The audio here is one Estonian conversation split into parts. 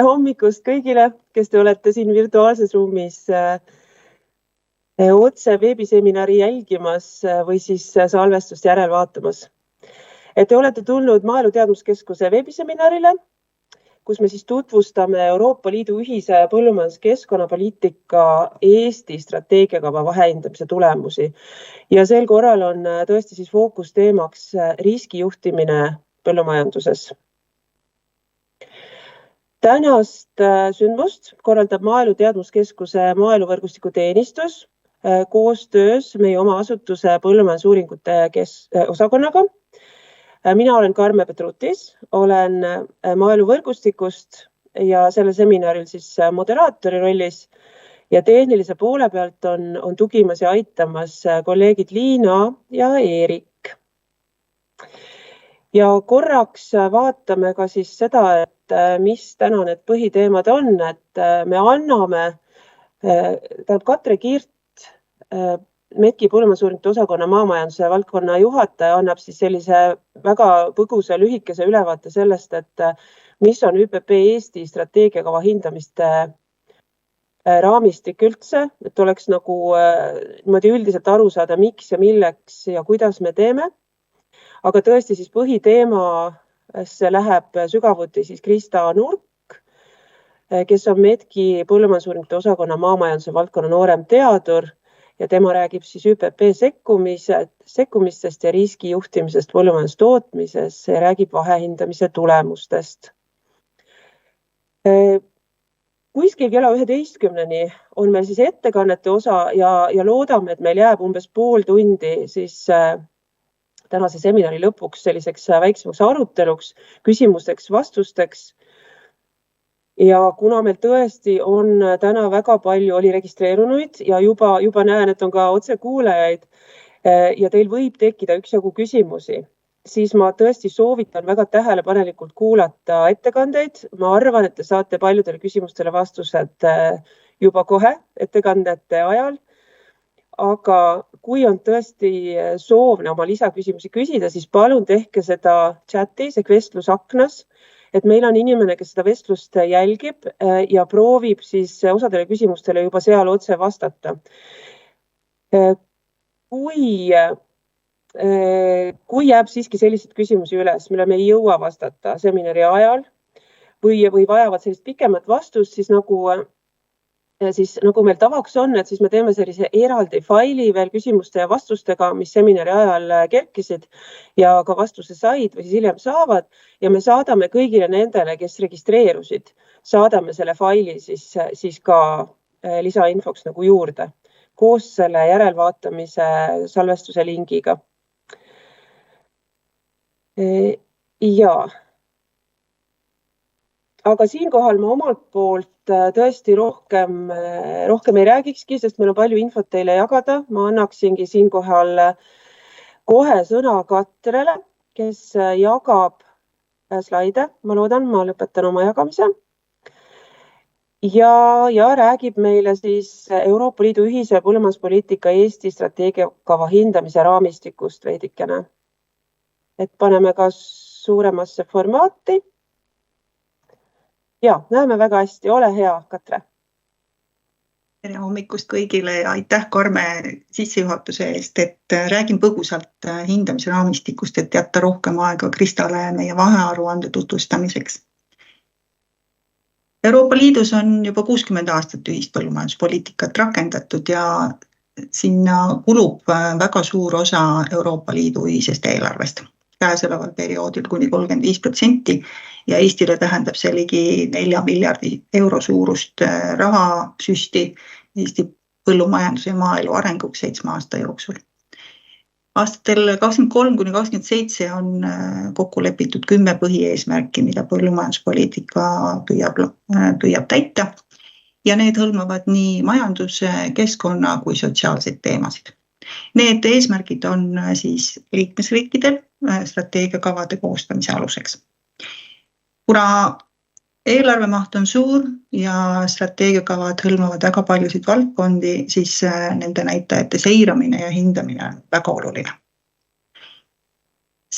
Hommikust kõigile, kes te olete siin virtuaalses ruumis otse veebiseminari jälgimas või siis salvestust järel vaatamas. Te olete tulnud Maaelu Teadmuskeskuse veebiseminarile, kus me siis tutvustame Euroopa Liidu ühise põllumajanduskeskkonnapoliitika Eesti strateegiakava vahehindamise tulemusi. Ja sel korral on tõesti siis fookusteemaks riskijuhtimine põllumajanduses. Tänast sündmust korraldab Maaelu Teadmuskeskuse maaeluvõrgustiku teenistus koostöös meie oma asutuse põllumajandusuuringute osakonnaga. Mina olen Karme Petrutis, olen maaeluvõrgustikust ja selle seminaril siis moderaatori rollis ja tehnilise poole pealt on tugimas ja aitamas kolleegid Liina ja Eerik. Ja korraks vaatame ka siis seda, et mis täna need põhiteemad on, et me anname, Katre Kirt, METKi põllumajandusuuringute osakonna maamajanduse valdkonna juhataja annab siis sellise väga põgusa lühikese ülevaate sellest, et mis on ÜPP Eesti strateegiakava hindamiste raamistik üldse, et oleks nagu niimoodi üldiselt aru saada, miks ja milleks ja kuidas me teeme. Aga tõesti siis põhiteemasse läheb sügavuti siis Krista Nurk, kes on METKi põllumajandusuuringute osakonna maamajanduse valdkonna noorem teadur. Ja tema räägib siis ÜPP sekkumistest ja riskijuhtimisest põllumajandustootmises ja räägib vahehindamise tulemustest. Kuskil kella 11-ni on meil siis ettekannete osa ja loodame, et meil jääb umbes pool tundi siis tänase seminari lõpuks selliseks väiksemaks aruteluks, küsimusteks, vastusteks. Ja kuna meil tõesti on täna väga palju oli registreerunuid ja juba näen, et on ka otsekuulajaid ja teil võib tekkida üksjagu küsimusi, siis ma tõesti soovitan väga tähelepanelikult kuulata ettekandeid. Ma arvan, et te saate paljudele küsimustele vastused juba kohe ettekandete ajal. Aga kui on tõesti soovne oma lisaküsimusi küsida, siis palun tehke seda chatis ehk vestlusaknas. Et meil on inimene, kes seda vestlust jälgib ja proovib siis osadele küsimustele juba seal otse vastata. Kui jääb siiski selliseid küsimusi üles, mille me ei jõua vastata seminari ajal või vajavad sellist pikemat vastust, siis nagu meil tavaks on, et siis me teeme sellise eraldi faili veel küsimuste ja vastustega, mis seminari ajal kerkisid ja ka vastuse said või siis hiljem saavad ja me saadame kõigile nendele, kes registreerusid, saadame selle faili siis ka lisainfoks nagu juurde koos selle järelvaatamise salvestuse lingiga. Aga siinkohal ma omalt poolt tõesti rohkem ei räägikski, sest meil on palju infot teile jagada. Ma annaksingi siinkohal kohe sõna Katrele, kes jagab slaide. Ma loodan, ma lõpetan oma jagamise. Ja räägib meile siis Euroopa Liidu ühise põllumajanduspoliitika Eesti strateegiakava hindamise raamistikust veidikene. Et paneme ka suuremasse formaati. Ja, näeme väga hästi. Ole hea, Katre. Tere hommikust kõigile ja aitäh Karme sissejuhatuse eest, et räägin põgusalt hindamise raamistikust, et jätta rohkem aega Kristale meie vahearuande tutvustamiseks. Euroopa Liidus on juba 60 aastat ühispõllumajanduspoliitikat rakendatud ja sinna kulub väga suur osa Euroopa Liidu ühisest eelarvest. Käesoleval perioodil kuni 35% ja Eestile tähendab see ligi 4 miljardi euro suurust rahasüsti Eesti põllumajanduse ja maaelu arenguks 7 aasta jooksul. Aastatel 23-27 on kokku lepitud 10 põhieesmärki, mida põllumajanduspoliitika püüab täita ja need hõlmavad nii majanduse, keskkonna kui sotsiaalseid teemasid. Need eesmärgid on siis liikmesriikidel strateegiakavade koostamise aluseks. Kuna eelarve maht on suur ja strateegiakavad hõlmavad väga paljusid valdkondi, siis nende näitajate seiramine ja hindamine on väga oluline.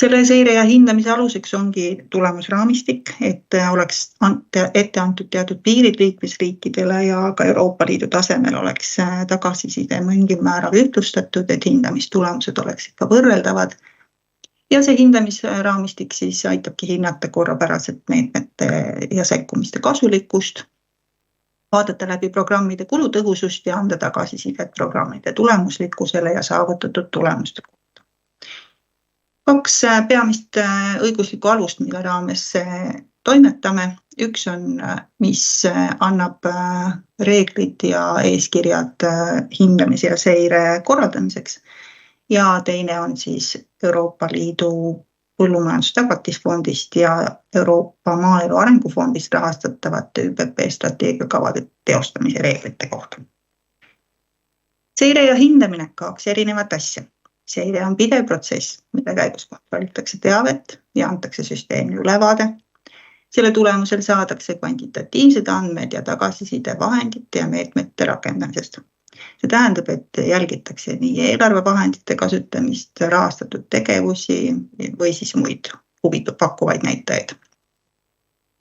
Selle seire ja hindamise aluseks ongi tulemusraamistik, et oleks ette antud teatud piirid liikmesriikidele ja ka Euroopa Liidu tasemel oleks tagasiside mingil määral ühtlustatud, et hindamistulemused oleksid ka võrreldavad. Ja see hindamisraamistik siis aitabki hinnata korrapäraselt meetmete ja sekkumiste kasulikkust, vaadata läbi programmide kulutõhusust ja anda tagasisidet programmide tulemuslikkusele ja saavutatud tulemuste kohta. 2 peamist õiguslikku alust, mille raames toimetame. Üks on, mis annab reeglid ja eeskirjad hindamise ja seire korraldamiseks. Ja teine on siis Euroopa Liidu põllumajandustagatisfondist ja Euroopa Maaelu Arengufondist rahastatavate ÜPP strateegiakavade teostamise reeglite kohta. Seire ja hindamine 2 erinevat asja. Seire on pidev protsess, mille käigus kontrollitakse teavet ja antakse süsteemi ülevaade. Selle tulemusel saadakse kvantitatiivsed andmed ja tagasiside vahendite ja meetmete rakendamisest. See tähendab, et jälgitakse nii eelarvevahendite kasutamist, rahastatud tegevusi või siis muid huvipakkuvaid näitajaid.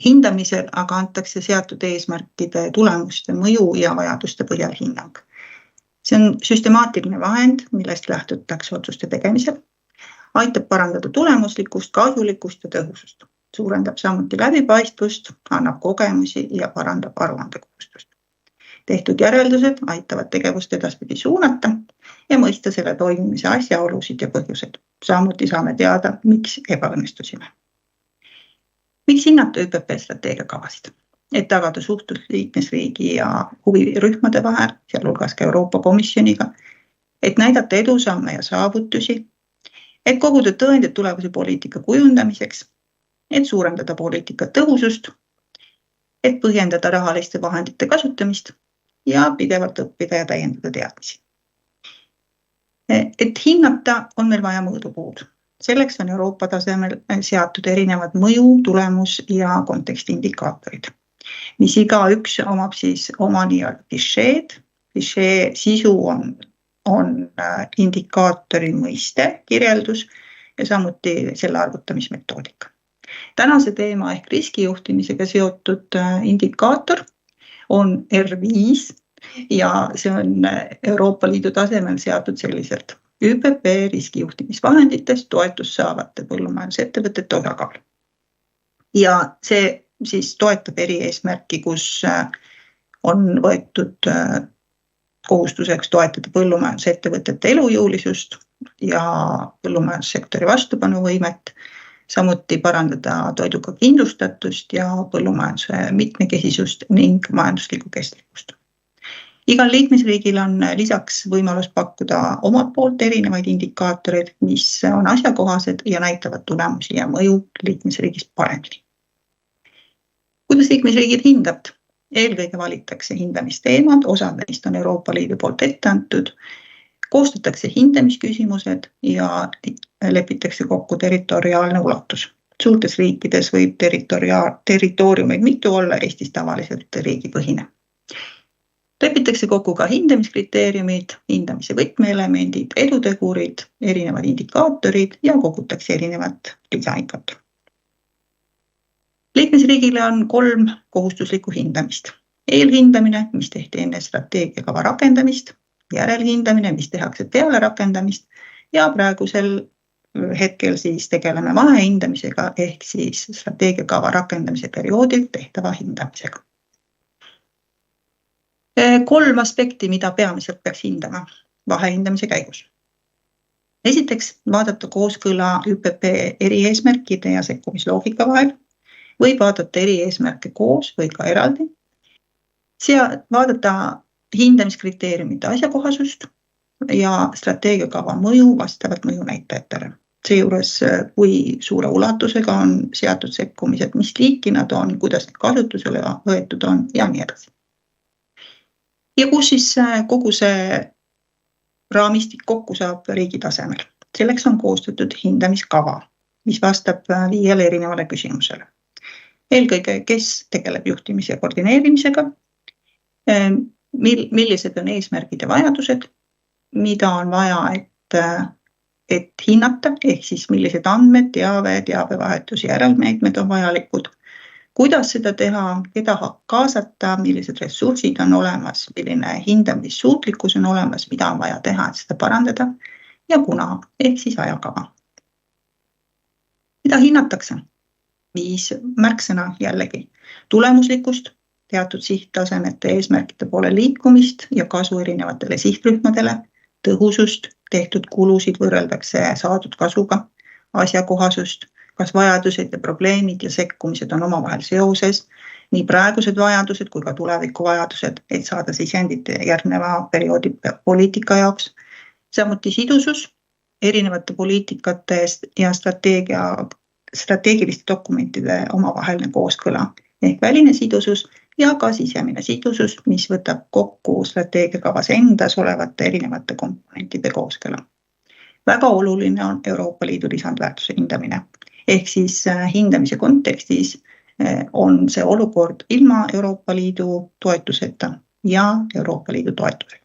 Hindamisel aga antakse seatud eesmärkide tulemuste mõju ja vajaduste põhjal hinnang. See on süstemaatiline vahend, millest lähtutakse otsuste tegemisel, aitab parandada tulemuslikkust, kasulikkust ja tõhusust, suurendab samuti läbipaistvust, annab kogemusi ja parandab aruandekohustust. Tehtud järeldused aitavad tegevust edaspidi suunata ja mõista selle toimimise asjaolusid ja põhjused. Samuti saame teada, miks ebaõnnestusime. Miks hinnata ÜPP strateegiakavasid? Et tagada suhtlus liikmesriigi ja huvirühmade vahel, sealhulgas ka Euroopa Komisjoniga, et näidata edusamme ja saavutusi, et koguda tõendid tulevase poliitika kujundamiseks, et suurendada poliitika tõhusust, et põhjendada rahaliste vahendite kasutamist ja pidevalt õppida ja täiendada teadmisi. Et hinnata on meil vaja mõõdupuud. Selleks on Euroopa tasemel seatud erinevad mõju, tulemus ja kontekstiindikaatorid, mis igaüks omab siis oma nii-öelda klišeed. Klišee sisu on indikaatori mõiste, kirjeldus ja samuti selle arvutamismetoodika. Tänase teema ehk riskijuhtimisega seotud indikaator on R5 ja see on Euroopa Liidu tasemel seatud selliselt ÜPP riskijuhtimisvahenditest toetust saavate põllumajandusettevõtete osakaal. Ja see siis toetab erieesmärki, kus on võetud kohustuseks toetada põllumajandusettevõtete elujõulisust ja põllumajandussektori vastupanuvõimet, samuti parandada toiduga kindlustatust ja põllumajanduse mitmekesisust ning majanduslikku kestlikkust. Igal liikmesriigil on lisaks võimalus pakkuda omalt poolt erinevaid indikaatoreid, mis on asjakohased ja näitavad tulemusi ja mõju liikmesriigist paremini. Kuidas liikmesriigid hindavad? Eelkõige valitakse hindamisteemad, osad neist on Euroopa Liidu poolt ette antud, koostatakse hindamisküsimused ja lepitakse kokku territoriaalne ulatus. Suurtes riikides võib territooriumeid mitu olla, Eestis tavaliselt riigipõhine. Lepitakse kokku ka hindamiskriteeriumid, hindamise võtmeelemendid, edutegurid, erinevad indikaatorid ja kogutakse erinevat lisainfot. Liikmesriigile on 3 kohustuslikku hindamist. Eelhindamine, mis tehti enne strateegiakava rakendamist, järelhindamine, mis tehakse peale rakendamist ja praegusel hetkel siis tegeleme vahehindamisega ehk siis strateegiakava rakendamise perioodil tehtava hindamisega. 3 aspekti, mida peamiselt peaks hindama vahehindamise käigus. Esiteks, vaadata kooskõla ÜPP erieesmärkide ja sekkumisloogika vahel. Võib vaadata erieesmärke koos või ka eraldi. Vaadata hindamiskriteeriumite asjakohasust ja strateegiakava mõju vastavalt mõjunäitajatele. Seejuures, kui suure ulatusega on seatud sekkumised, mis liiki nad on, kuidas need kasutusele võetud on ja nii edasi. Ja kus siis kogu see raamistik kokku saab riigi tasemel. Selleks on koostatud hindamiskava, mis vastab 5 erinevale küsimusele. Eelkõige, kes tegeleb juhtimise ja koordineerimisega, millised on eesmärgid ja vajadused, mida on vaja, et hinnata, ehk siis millised andmed, teabevahetuse järelmeetmed on vajalikud, kuidas seda teha, keda kaasata, millised ressursid on olemas, milline hindamissuutlikkus on olemas, mida on vaja teha, et seda parandada ja kuna, ehk siis ajakava. Mida hinnatakse? 5 märksõna jällegi. Tulemuslikkust, teatud sihttasemete eesmärkide poole liikumist ja kasu erinevatele sihtrühmadele, tõhusust, tehtud kulusid võrreldakse saadud kasuga, asjakohasust, kas vajadused ja probleemid ja sekkumised on omavahel seoses, nii praegused vajadused kui ka tuleviku vajadused, et saada sisendit järgneva perioodi poliitika jaoks. Samuti sidusus, erinevate poliitikate ja strateegiliste dokumentide omavaheline kooskõla ehk väline sidusus ja ka sisemine sidusus, mis võtab kokku strateegiakavas endas olevate erinevate komponentide kooskõla. Väga oluline on Euroopa Liidu lisandväärtuse hindamine. Ehk siis hindamise kontekstis on see olukord ilma Euroopa Liidu toetuseta ja Euroopa Liidu toetusega.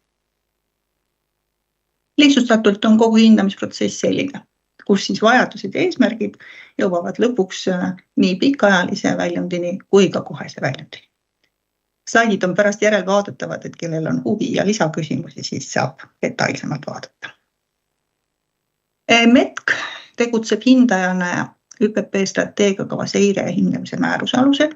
Lihtsustatult on kogu hindamisprotsess selline, kus siis vajadused ja eesmärgid jõuavad lõpuks nii pikaajalise väljundini kui ka kohese väljundini. Slaidid on pärast järelvaadatavad, et kellel on huvi ja lisaküsimusi, siis saab detailsemalt vaadata. METK tegutseb hindajana ÜPP strateegiakava seire ja hindamise määruse alusel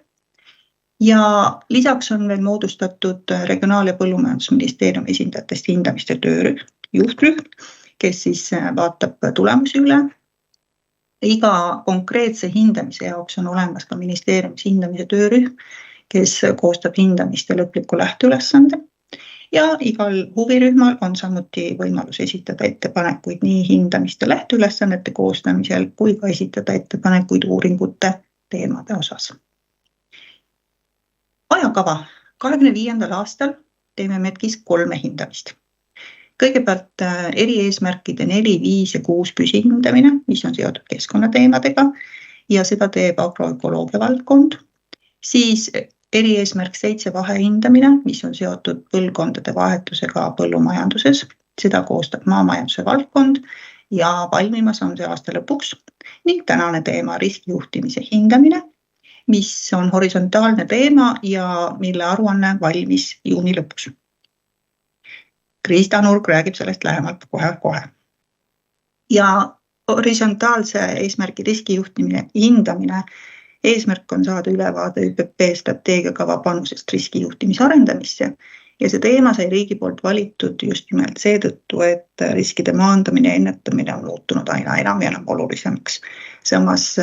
ja lisaks on veel moodustatud Regionaal- ja Põllumajandusministeeriumi esindajatest hindamiste töörühm, juhtrühm, kes siis vaatab tulemusi üle. Iga konkreetse hindamise jaoks on olemas ka ministeeriumis hindamise töörühm, kes koostab hindamiste lõpliku lähteülesande. Ja igal huvirühmal on samuti võimalus esitada ettepanekuid nii hindamiste lähteülesannete koostamisel kui ka esitada ettepanekuid uuringute teemade osas. Ajakava. 25. aastal teeme METKis 3 hindamist. Kõigepealt erieesmärkide 4, 5 ja 6 püsihindamine, mis on seotud keskkonnateemadega ja seda teeb agroökoloogia valdkond. Siis erieesmärk 7 vahehindamine, mis on seotud põlvkondade vahetusega põllumajanduses. Seda koostab maamajanduse valdkond ja valmimas on see aasta lõpuks. Ning tänane teema riskijuhtimise hindamine, mis on horisontaalne teema ja mille aruanne valmis juuni lõpuks. Krista Nurg räägib sellest lähemalt kohe. Ja horisontaalse eesmärgi riskijuhtimine hindamine eesmärk on saada ülevaade ÜPP strateegiakava panusest riskijuhtimise arendamisse ja see teema sai riigi poolt valitud just nimelt seetõttu, et riskide maandamine ja ennetamine on muutunud aina enam ja enam olulisemaks. Samas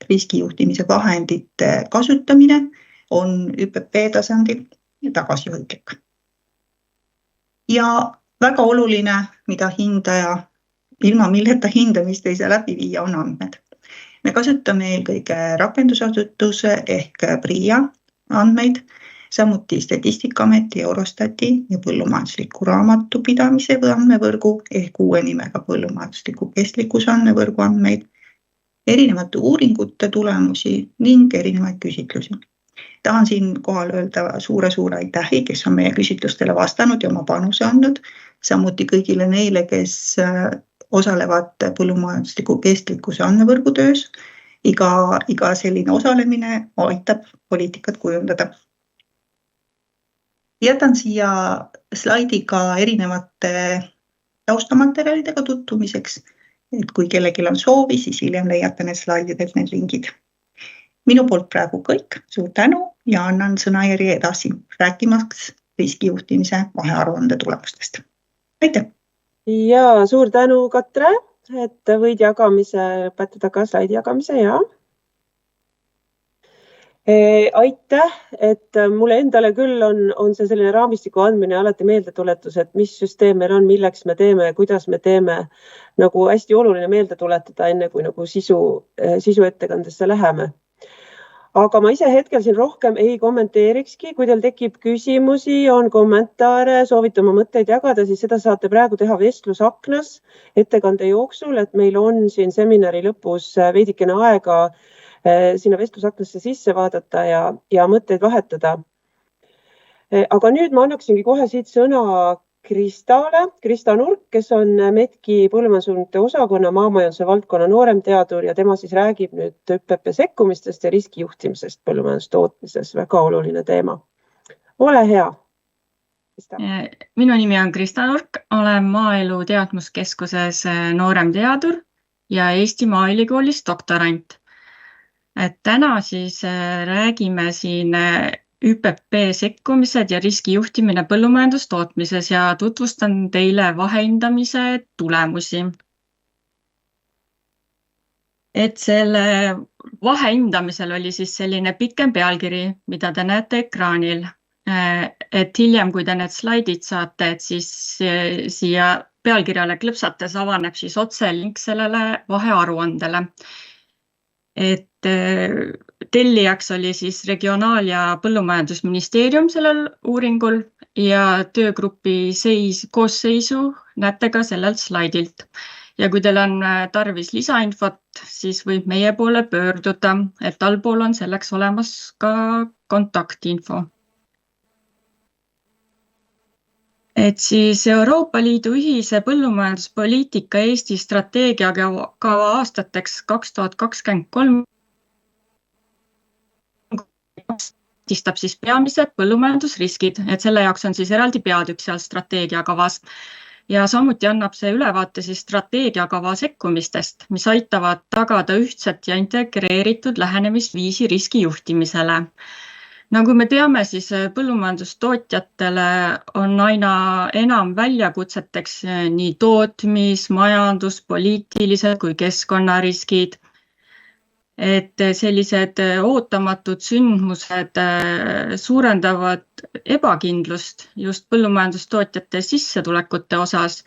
riskijuhtimise vahendite kasutamine on ÜPP tasandil tagasihoidlik. Ja väga oluline, mida hindaja, ilma milleta hindamist ei saa läbi viia, on andmed. Me kasutame eelkõige rakendusasutuse ehk PRIA andmeid, samuti Statistikaameti, Eurostati ja põllumajandusliku raamatupidamise andmevõrgu ehk uue nimega põllumajandusliku kestlikkuse andmevõrgu andmeid, erinevate uuringute tulemusi ning erinevaid küsitlusi. Tahan siin kohal öelda suure aitähi, kes on meie küsitlustele vastanud ja oma panuse andnud, samuti kõigile neile, kes osalevad põllumajandusliku kestlikkuse andmevõrgu töös. Iga selline osalemine aitab poliitikat kujundada. Jätan siia slaidiga erinevate taustamaterjalidega tutvumiseks, et kui kellelgi on soovi, siis hiljem leiate need slaididelt need lingid. Minu poolt praegu kõik, suur tänu ja annan sõnajärje edasi rääkimaks riskijuhtimise vahearuande tulemustest. Aitäh! Ja suur tänu, Katre, et võid lõpetada ka slaidi jagamise ja. Aitäh, et mulle endale küll on see selline raamistiku andmine alati meeldetuletus, et mis süsteem meil on, milleks me teeme ja kuidas me teeme, nagu hästi oluline meelde tuletada enne kui nagu sisu ettekandesse läheme. Aga ma ise hetkel siin rohkem ei kommenteerikski, kui teil tekib küsimusi, on kommentaare, soovite oma mõtteid jagada, siis seda saate praegu teha vestlusaknas ettekande jooksul, et meil on siin seminari lõpus veidikene aega sinna vestlusaknasse sisse vaadata ja mõtteid vahetada. Aga nüüd ma annaksingi kohe siit sõna Krista Nurk, kes on METKi põllumajandusuuringute osakonna maamajanduse valdkonna nooremteadur ja tema siis räägib nüüd ÜPP sekkumistest ja riskijuhtimisest põllumajandustootmises. Väga oluline teema. Ole hea. Minu nimi on Krista Nurk, olen Maaelu Teadmuskeskuses nooremteadur ja Eesti Maaülikoolis doktorant. Täna siis räägime siin ÜPP sekkumised ja riskijuhtimine põllumajandustootmises ja tutvustan teile vahehindamise tulemusi. Selle vahehindamisel oli siis selline pikem pealkiri, mida te näete ekraanil. Hiljem, kui te need slaidid saate, siis siia pealkirjale klõpsates avaneb siis otse link sellele vahearuandele. Tellijaks oli siis Regionaal- ja Põllumajandusministeerium sellel uuringul ja töögrupi koosseisu näete ka sellelt slaidilt. Ja kui teil on tarvis lisainfot, siis võib meie poole pöörduda, et allpool on selleks olemas ka kontaktinfo. Siis Euroopa Liidu ühise põllumajanduspoliitika Eesti strateegiakava aastateks 2023 istab siis peamised põllumajandusriskid, et selle jaoks on siis eraldi peatükk seal strateegiakavas. Ja samuti annab see ülevaate siis strateegiakava sekkumistest, mis aitavad tagada ühtset ja integreeritud lähenemisviisi riskijuhtimisele. Nagu me teame, siis põllumajandustootjatele on aina enam väljakutseteks nii tootmis-, majandus-, poliitilised kui keskkonnariskid. Sellised ootamatud sündmused suurendavad ebakindlust just põllumajandustootjate sissetulekute osas,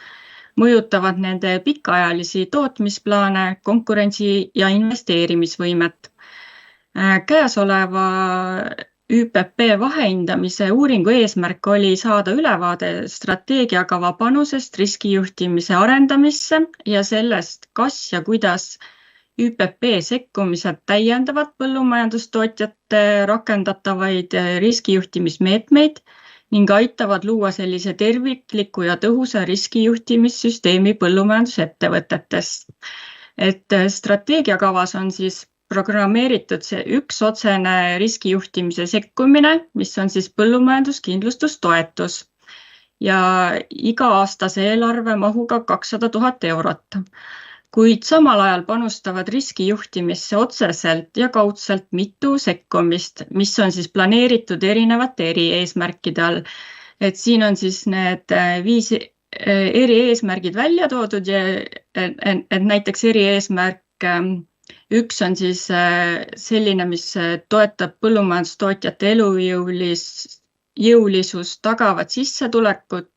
mõjutavad nende pikaajalisi tootmisplaane, konkurentsi- ja investeerimisvõimet. Käesoleva ÜPP vahehindamise uuringu eesmärk oli saada ülevaade strateegiakava panusest riskijuhtimise arendamisse ja sellest, kas ja kuidas ÜPP sekkumised täiendavad põllumajandustootjate rakendatavaid riskijuhtimismeetmeid ning aitavad luua sellise tervikliku ja tõhusa riskijuhtimissüsteemi põllumajandusettevõtetes. Strateegiakavas on siis programmeeritud see üks otsene riskijuhtimise sekkumine, mis on siis põllumajanduskindlustustoetus ja iga-aastase eelarve mahuga 200 000 eurot. Kuid samal ajal panustavad riskijuhtimisse otseselt ja kaudselt mitu sekkumist, mis on siis planeeritud erinevate erieesmärkide all. Siin on siis need 5 erieesmärgid välja toodud ja näiteks erieesmärk 1 on siis selline, mis toetab põllumajandustootjate elujõulisust tagavat sissetulekut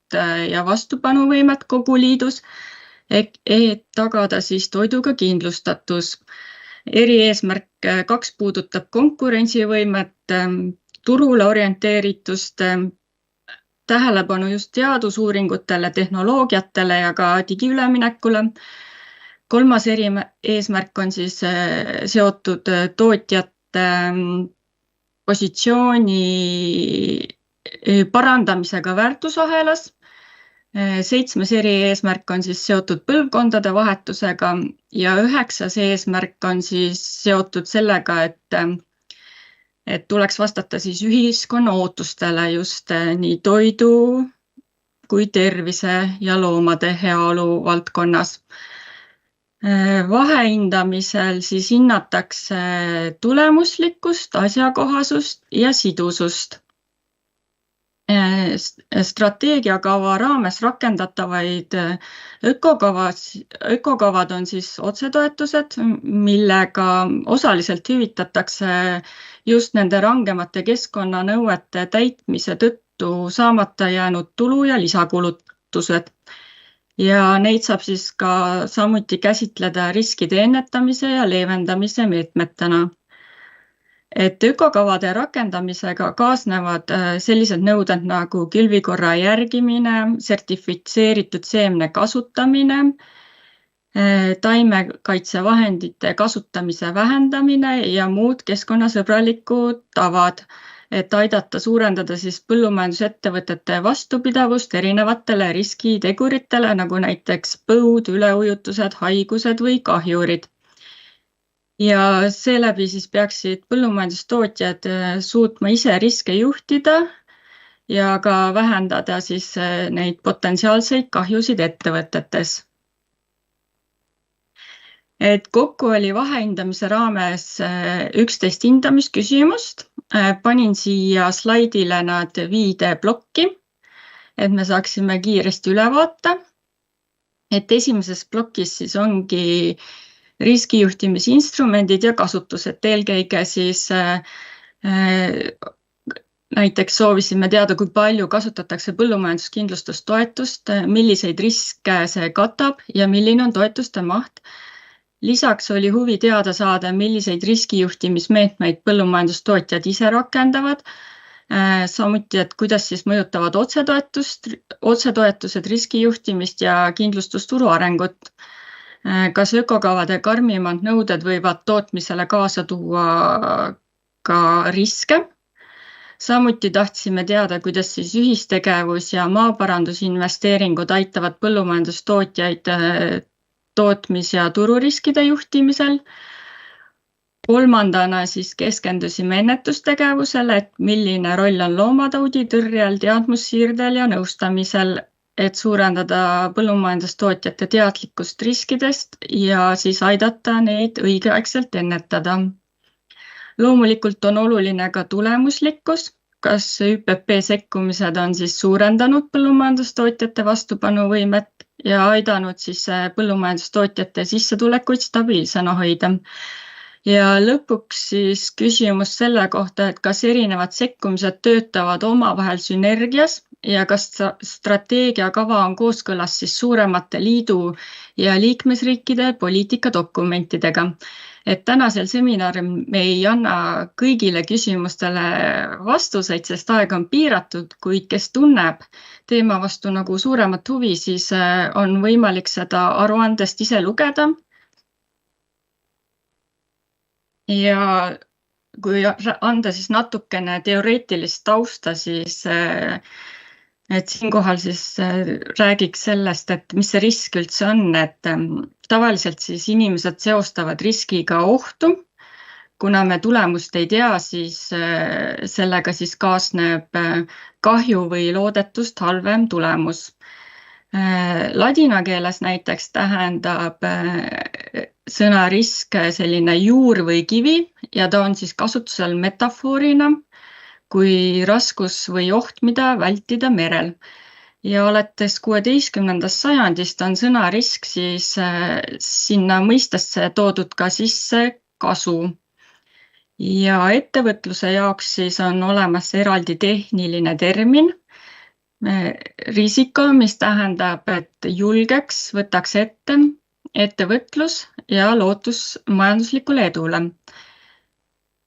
ja vastupanuvõimet kogu liidus, et tagada siis toiduga kindlustatus. Erieesmärk 2 puudutab konkurentsivõimet, turule orienteeritust, tähelepanu just teadusuuringutele, tehnoloogiatele ja ka digiüleminekule. 3. eesmärk on siis seotud tootjate positsiooni parandamisega väärtusahelas. 7. erieesmärk on siis seotud põlvkondade vahetusega ja 9. eesmärk on siis seotud sellega, et tuleks vastata siis ühiskonna ootustele just nii toidu kui tervise ja loomade heaolu valdkonnas. Vahehindamisel siis hinnatakse tulemuslikkust, asjakohasust ja sidusust. Strateegiakava raames rakendatavaid ökokavad on siis otsetoetused, millega osaliselt hüvitatakse just nende rangemate keskkonnanõuete täitmise tõttu saamata jäänud tulu ja lisakulutused. Ja neid saab siis ka samuti käsitleda riskide ennetamise ja leevendamise meetmetena. Ökokavade rakendamisega kaasnevad sellised nõuded nagu külvikorra järgimine, sertifitseeritud seemne kasutamine, taimekaitsevahendite kasutamise vähendamine ja muud keskkonnasõbralikud tavad. et aidata suurendada siis põllumajandusettevõtete vastupidavust erinevatele riskiteguritele, nagu näiteks põud, üleujutused, haigused või kahjurid. Ja seeläbi siis peaksid põllumajandustootjad suutma ise riske juhtida ja ka vähendada siis neid potentsiaalseid kahjusid ettevõtetes. Et kokku oli vahehindamise raames 11 hindamisküsimust. Panin siia slaidile nad 5 plokki, et me saaksime kiiresti ülevaate. Et esimeses plokis siis ongi riskijuhtimisinstrumendid ja kasutused. Eelkõige siis näiteks soovisime teada, kui palju kasutatakse põllumajanduskindlustustoetust, milliseid riske see katab ja milline on toetuste maht. Lisaks oli huvi teada saada, milliseid riskijuhtimismeetmeid põllumajandustootjad ise rakendavad. Samuti, et kuidas siis mõjutavad otsetoetused riskijuhtimist ja kindlustusturu arengut. Kas ökokavade karmimad nõuded võivad tootmisele kaasa tuua ka riske? Samuti tahtsime teada, kuidas siis ühistegevus ja maaparandusinvesteeringud aitavad põllumajandustootjaid tootmis- ja tururiskide juhtimisel. Kolmandana siis keskendusime ennetustegevusele, et milline roll on loomataudi tõrjel, teadmussiirdel ja nõustamisel, et suurendada põllumajandustootjate teadlikkust riskidest ja siis aidata neid õigeaegselt ennetada. Loomulikult on oluline ka tulemuslikkus, kas ÜPP sekkumised on siis suurendanud põllumajandustootjate vastupanuvõimet ja aidanud siis põllumajandustootjate sissetulekuid stabiilsena hoida. Ja lõpuks siis küsimus selle kohta, et kas erinevad sekkumised töötavad omavahel sünergias ja kas strateegiakava on kooskõlas siis suuremate liidu ja liikmesriikide poliitikadokumentidega. Et tänasel seminaril me ei anna kõigile küsimustele vastuseid, sest aeg on piiratud, kuid kes tunneb teema vastu nagu suuremat huvi, siis on võimalik seda aruandest ise lugeda. Ja kui anda siis natukene teoreetilist tausta, siis et siinkohal siis räägiks sellest, et mis see risk üldse on, et tavaliselt siis inimesed seostavad riskiga ohtu. Kuna me tulemust ei tea, siis sellega siis kaasneb kahju või loodetust halvem tulemus. Ladina keeles näiteks tähendab sõna risk selline juur või kivi ja ta on siis kasutusel metafoorina kui raskus või oht, mida vältida merel. Ja alates 16. sajandist on sõna risk siis sinna mõistesse toodud ka sisse kasu. Ja ettevõtluse jaoks siis on olemas eraldi tehniline termin, risiko, mis tähendab, et julgeks võtaks ette ettevõtlus ja lootus majanduslikule edule.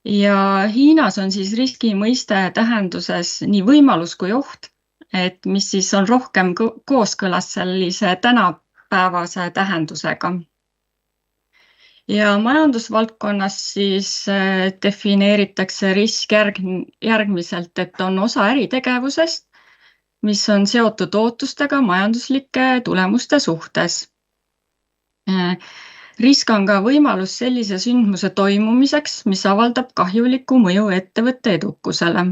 Ja Hiinas on siis riski mõiste tähenduses nii võimalus kui oht, et mis siis on rohkem kooskõlas sellise tänapäevase tähendusega. Ja majandusvaldkonnas siis defineeritakse risk järgmiselt, et on osa äritegevusest, mis on seotud ootustega majanduslike tulemuste suhtes. Risk on ka võimalus sellise sündmuse toimumiseks, mis avaldab kahjulikku mõju ettevõtte edukusele.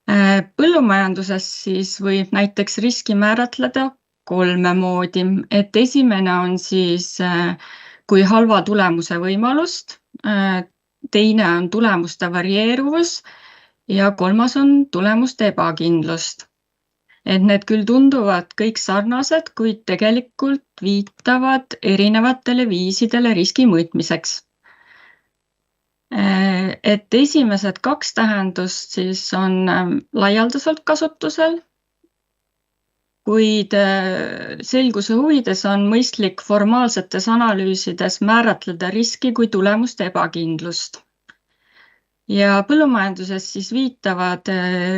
Põllumajanduses siis võib näiteks riski määratleda 3 moodi, et esimene on siis kui halva tulemuse võimalust, teine on tulemuste varieeruvus ja 3. on tulemuste ebakindlust. Et need küll tunduvad kõik sarnased, kuid tegelikult viitavad erinevatele viisidele riski mõõtmiseks. Et esimesed 2 tähendust siis on laialdaselt kasutusel, kuid selguse huvides on mõistlik formaalsetes analüüsides määratleda riski kui tulemuste ebakindlust. Ja põllumajanduses siis viitavad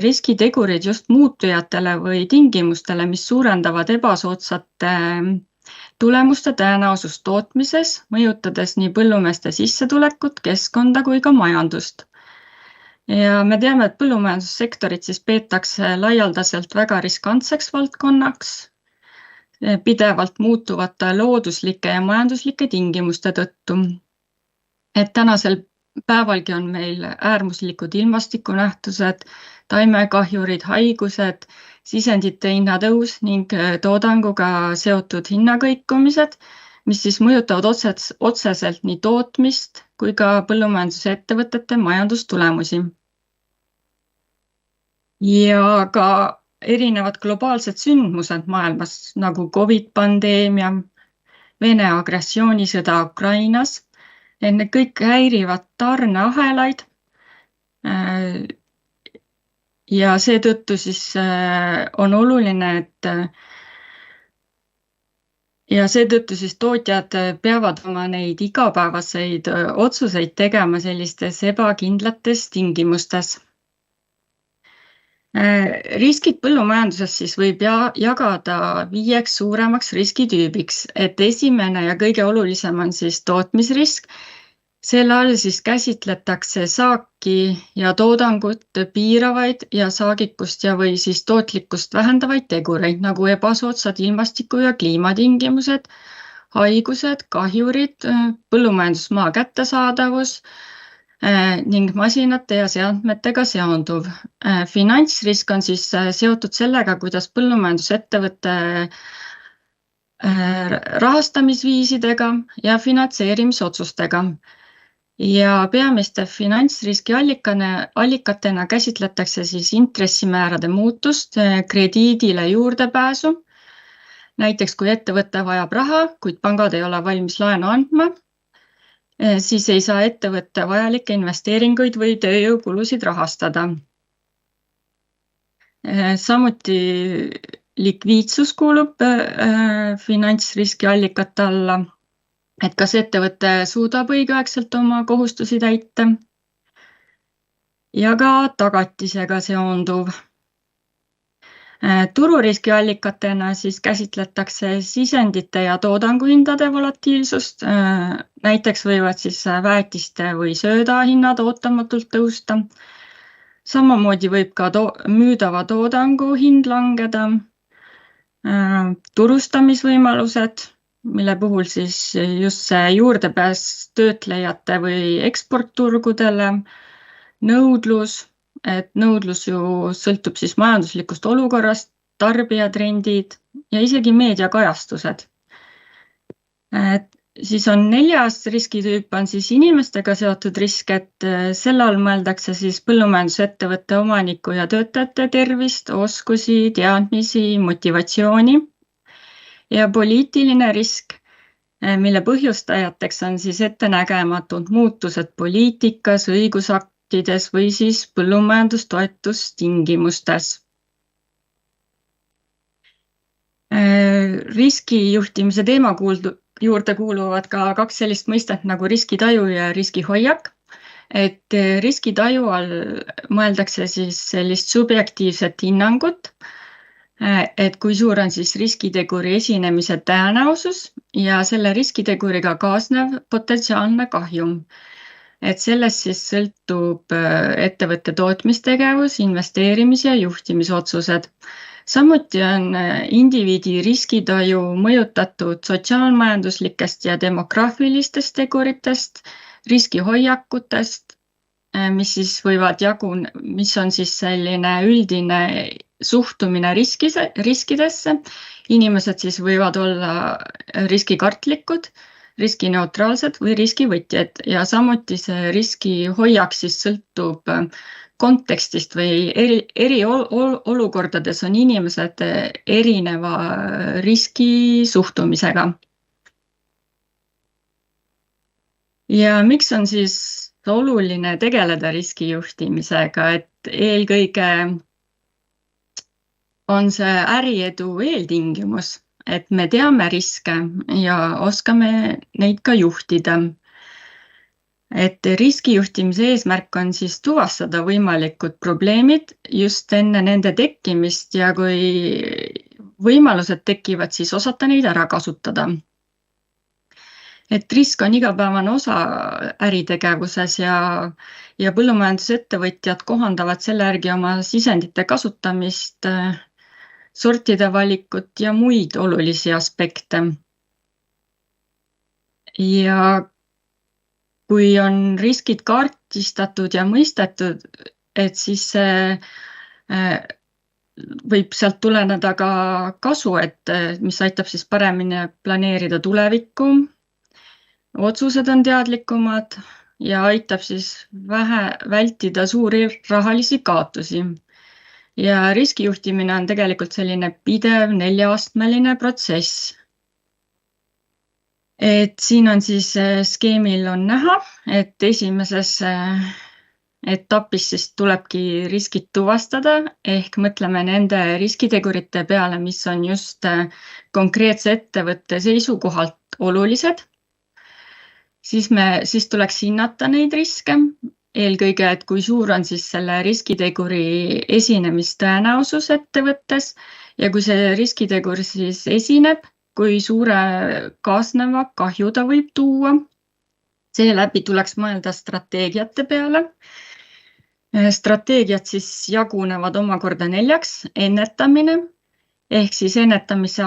riskitegurid just muutujatele või tingimustele, mis suurendavad ebasoodsate tulemuste tõenäosust tootmises, mõjutades nii põllumeeste sissetulekut, keskkonda kui ka majandust. Ja me teame, et põllumajandussektorit siis peetakse laialdaselt väga riskantseks valdkonnaks, pidevalt muutuvate looduslike ja majanduslike tingimuste tõttu. Et tänasel päevalgi on meil äärmuslikud ilmastikunähtused, taimekahjurid, haigused, sisendite hinnatõus ning toodanguga seotud hinnakõikumised, mis siis mõjutavad otseselt nii tootmist kui ka põllumajandusettevõtete majandustulemusi. Ja ka erinevad globaalsed sündmused maailmas, nagu COVID-pandeemia, Vene agressioonisõda Ukrainas, need kõik häirivad tarneahelaid ja seetõttu siis on oluline, ja seetõttu siis tootjad peavad oma neid igapäevaseid otsuseid tegema sellistes ebakindlates tingimustes. Riskid põllumajanduses siis võib jagada 5 suuremaks riskitüübiks, et esimene ja kõige olulisem on siis tootmisrisk. Selle all siis käsitletakse saaki ja toodangut piiravaid ja saagikust ja või siis tootlikkust vähendavaid tegureid, nagu ebasoodsad ilmastiku- ja kliimatingimused, haigused, kahjurid, põllumajandusmaa kättesaadavus ning masinate ja seadmetega seonduv. Finantsrisk on siis seotud sellega, kuidas põllumajandusettevõtte rahastamisviisidega ja finantseerimisotsustega. Ja peamiste finantsriski allikatena käsitletakse siis intressimäärade muutust, krediidile juurdepääsu. Näiteks kui ettevõte vajab raha, kuid pangad ei ole valmis laenu andma, siis ei saa ettevõtte vajalikke investeeringuid või tööjõukulusid rahastada. Samuti likviidsus kuulub finantsriski allikate alla, et kas ettevõte suudab õigeaegselt oma kohustusi täita ja ka tagatisega seonduv. Tururiski allikatena siis käsitletakse sisendite ja toodanguhindade volatiilsust. Näiteks võivad siis väetiste või sööda hinnad ootamatult tõusta. Samamoodi võib ka müüdava toodangu hind langeda. Turustamisvõimalused, mille puhul siis just see juurdepääs töötlejate või eksportturgudele, nõudlus, et nõudlus ju sõltub siis majanduslikust olukorrast, tarbijatrendid ja isegi meediakajastused. Siis on 4. riskitüüp on siis inimestega seotud risk, et selle all mõeldakse siis põllumajandusettevõtte omaniku ja töötajate tervist, oskusi, teadmisi, motivatsiooni ja poliitiline risk, mille põhjustajateks on siis ettenägematud muutused poliitikas, õigusaktides või siis põllumajandustoetustingimustes. Riskijuhtimise teema juurde kuuluvad ka 2 sellist mõistet nagu riskitaju ja riskihoiak. Et riskitaju all mõeldakse siis sellist subjektiivset hinnangut, et kui suur on siis riskiteguri esinemise tõenäosus ja selle riskiteguriga kaasnev potentsiaalne kahju. Et sellest siis sõltub ettevõtte tootmistegevus, investeerimis- ja juhtimisotsused. Samuti on indiviidi riskitaju mõjutatud sotsiaalmajanduslikest ja demograafilistest teguritest, riskihoiakutest, mis on siis selline üldine suhtumine riskidesse. Inimesed siis võivad olla riskikartlikud, riskineutraalsed või riskivõtjad ja samuti see riskihoiak siis sõltub kontekstist või eri olukordades on inimesed erineva riskisuhtumisega. Ja miks on siis oluline tegeleda riskijuhtimisega, et eelkõige on see äriedu eeltingimus, et me teame riske ja oskame neid ka juhtida. Et riskijuhtimise eesmärk on siis tuvastada võimalikud probleemid just enne nende tekkimist ja kui võimalused tekivad, siis osata neid ära kasutada. et risk on igapäevane osa äritegevuses ja põllumajandusettevõtjad kohandavad selle järgi oma sisendite kasutamist, sortide valikut ja muid olulisi aspekte. Ja kui on riskid kaardistatud ja mõistetud, et siis see võib sealt tuleneda ka kasu, mis aitab siis paremini planeerida tulevikku. Otsused on teadlikumad ja aitab siis vältida suuri rahalisi kaotusi. Ja riskijuhtimine on tegelikult selline pidev 4-astmeline protsess. Et siin on siis skeemil on näha, et esimeses etapis siis tulebki riskid tuvastada, ehk mõtleme nende riskitegurite peale, mis on just konkreetse ettevõtte seisukohalt olulised. Siis tuleks hinnata neid riske, eelkõige, et kui suur on siis selle riskiteguri esinemistõenäosus ettevõttes ja kui see riskitegur siis esineb, kui suure kaasneva kahju ta võib tuua. Seeläbi tuleks mõelda strateegiate peale. Strateegiad siis jagunevad omakorda 4: ennetamine, ehk siis ennetamise